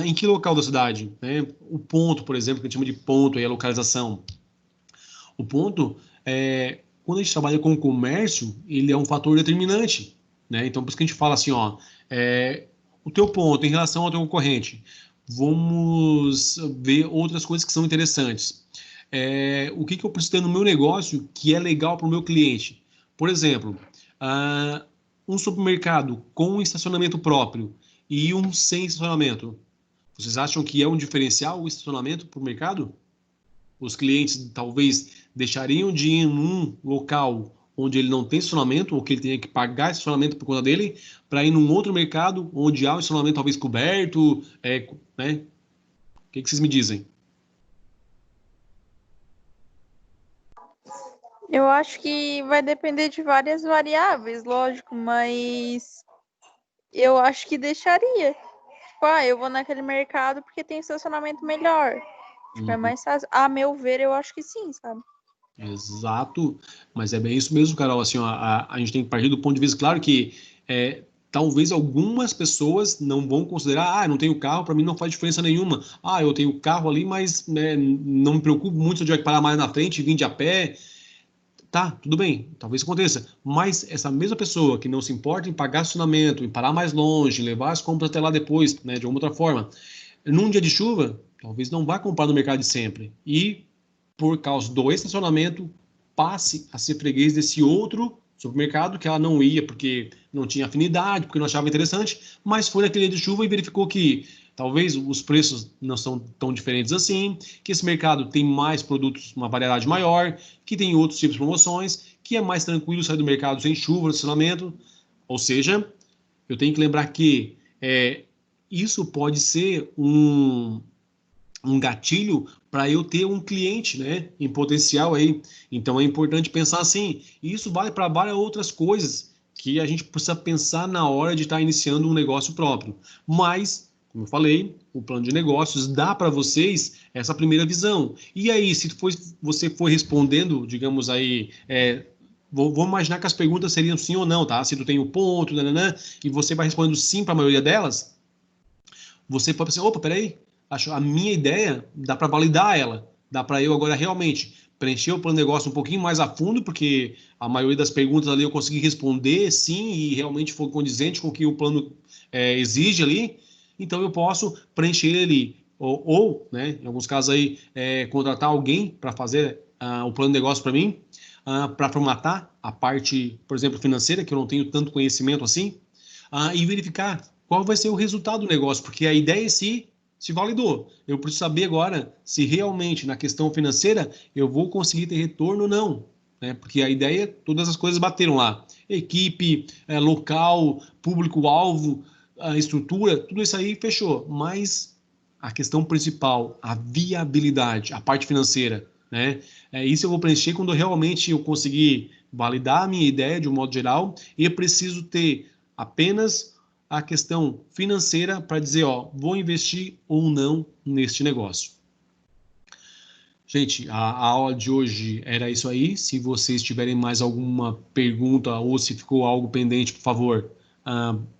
em que local da cidade, né? O ponto, por exemplo, que a gente chama de ponto, aí a localização. O ponto, quando a gente trabalha com o comércio, ele é um fator determinante, né? Então, por isso que a gente fala assim, ó, o teu ponto em relação ao teu concorrente. Vamos ver outras coisas que são interessantes. O que eu preciso ter no meu negócio que é legal para o meu cliente? Por exemplo, um supermercado com um estacionamento próprio e um sem estacionamento. Vocês acham que é um diferencial o estacionamento para o mercado? Os clientes talvez deixariam de ir num local onde ele não tem estacionamento, ou que ele tenha que pagar estacionamento por conta dele, para ir num outro mercado onde há um estacionamento talvez coberto, né? O que vocês me dizem? Eu acho que vai depender de várias variáveis, lógico, mas eu acho que deixaria. Tipo, eu vou naquele mercado porque tem estacionamento melhor. Tipo, é mais fácil. A meu ver, eu acho que sim, sabe? Exato, mas é bem isso mesmo, Carol. Assim, ó, a gente tem que partir do ponto de vista, claro que talvez algumas pessoas não vão considerar, eu não tenho carro, para mim não faz diferença nenhuma. Eu tenho carro ali, mas não me preocupo muito se eu tiver que parar mais na frente e vir de a pé. Tá, tudo bem, talvez aconteça. Mas essa mesma pessoa que não se importa em pagar estacionamento, em parar mais longe, levar as compras até lá depois, né, de alguma outra forma, num dia de chuva, talvez não vá comprar no mercado de sempre. E por causa do estacionamento, passe a ser freguês desse outro supermercado que ela não ia porque não tinha afinidade, porque não achava interessante, mas foi naquele dia de chuva e verificou que talvez os preços não são tão diferentes assim, que esse mercado tem mais produtos, uma variedade maior, que tem outros tipos de promoções, que é mais tranquilo sair do mercado sem chuva, estacionamento. Ou seja, eu tenho que lembrar que isso pode ser um gatilho para eu ter um cliente, né, em potencial aí. Então é importante pensar assim. E isso vale para várias outras coisas que a gente precisa pensar na hora de estar iniciando um negócio próprio. Mas, como eu falei, o plano de negócios dá para vocês essa primeira visão. E aí, se você for respondendo, digamos aí, vou imaginar que as perguntas seriam sim ou não, tá? Se tu tem o ponto, nananã, e você vai respondendo sim para a maioria delas, você pode pensar, opa, peraí, acho a minha ideia, dá para validar ela, dá para eu agora realmente preencher o plano de negócio um pouquinho mais a fundo, porque a maioria das perguntas ali eu consegui responder sim e realmente foi condizente com o que o plano exige ali, então eu posso preencher ele, ou né, em alguns casos aí, contratar alguém para fazer o plano de negócio para mim, para formatar a parte, por exemplo, financeira, que eu não tenho tanto conhecimento assim, e verificar qual vai ser o resultado do negócio, porque a ideia em si se validou. Eu preciso saber agora se realmente na questão financeira eu vou conseguir ter retorno ou não, né? Porque a ideia, todas as coisas bateram lá. Equipe, local, público-alvo, a estrutura, tudo isso aí fechou. Mas a questão principal, a viabilidade, a parte financeira, né? Isso eu vou preencher quando realmente eu conseguir validar a minha ideia de um modo geral e eu preciso ter apenas a questão financeira para dizer, ó, vou investir ou não neste negócio. Gente, a aula de hoje era isso aí. Se vocês tiverem mais alguma pergunta ou se ficou algo pendente, por favor,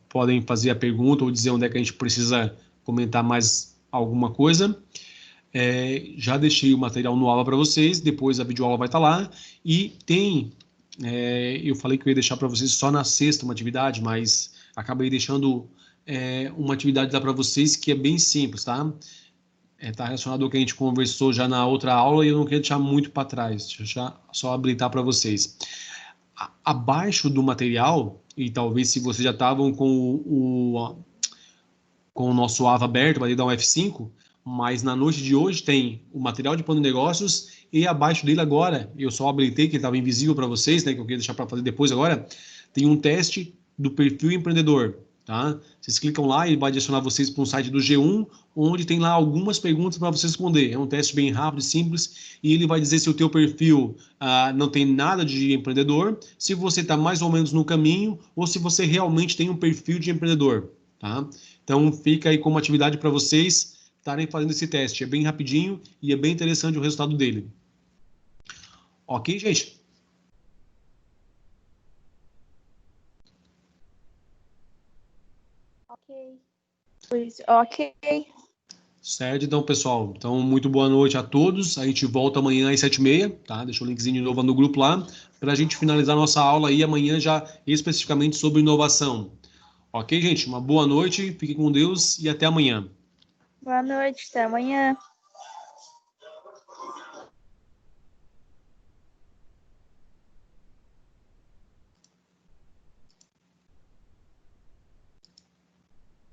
podem fazer a pergunta ou dizer onde é que a gente precisa comentar mais alguma coisa. Já deixei o material no aula para vocês, depois a videoaula vai estar lá. E tem, eu falei que eu ia deixar para vocês só na sexta uma atividade, mas acabei deixando uma atividade lá para vocês que é bem simples, tá? Tá relacionado ao que a gente conversou já na outra aula e eu não queria deixar muito para trás, deixa eu só habilitar para vocês. Abaixo do material, e talvez se vocês já estavam com o nosso AVA aberto, vai dar um F5, mas na noite de hoje tem o material de plano de negócios e abaixo dele agora, eu só habilitei que ele estava invisível para vocês, né, que eu queria deixar para fazer depois agora, tem um teste do perfil empreendedor, tá? Vocês clicam lá e vai direcionar vocês para um site do G1, onde tem lá algumas perguntas para vocês responder. É um teste bem rápido e simples e ele vai dizer se o teu perfil não tem nada de empreendedor, se você está mais ou menos no caminho ou se você realmente tem um perfil de empreendedor, tá? Então, fica aí como atividade para vocês estarem fazendo esse teste. É bem rapidinho e é bem interessante o resultado dele. Ok, gente? Ok. Pois, ok. Certo, então, pessoal. Então, muito boa noite a todos. A gente volta amanhã às 7h30, tá? Deixa o linkzinho de novo no grupo lá, para a gente finalizar nossa aula aí amanhã já especificamente sobre inovação. Ok, gente? Uma boa noite, fiquem com Deus e até amanhã. Boa noite, até amanhã.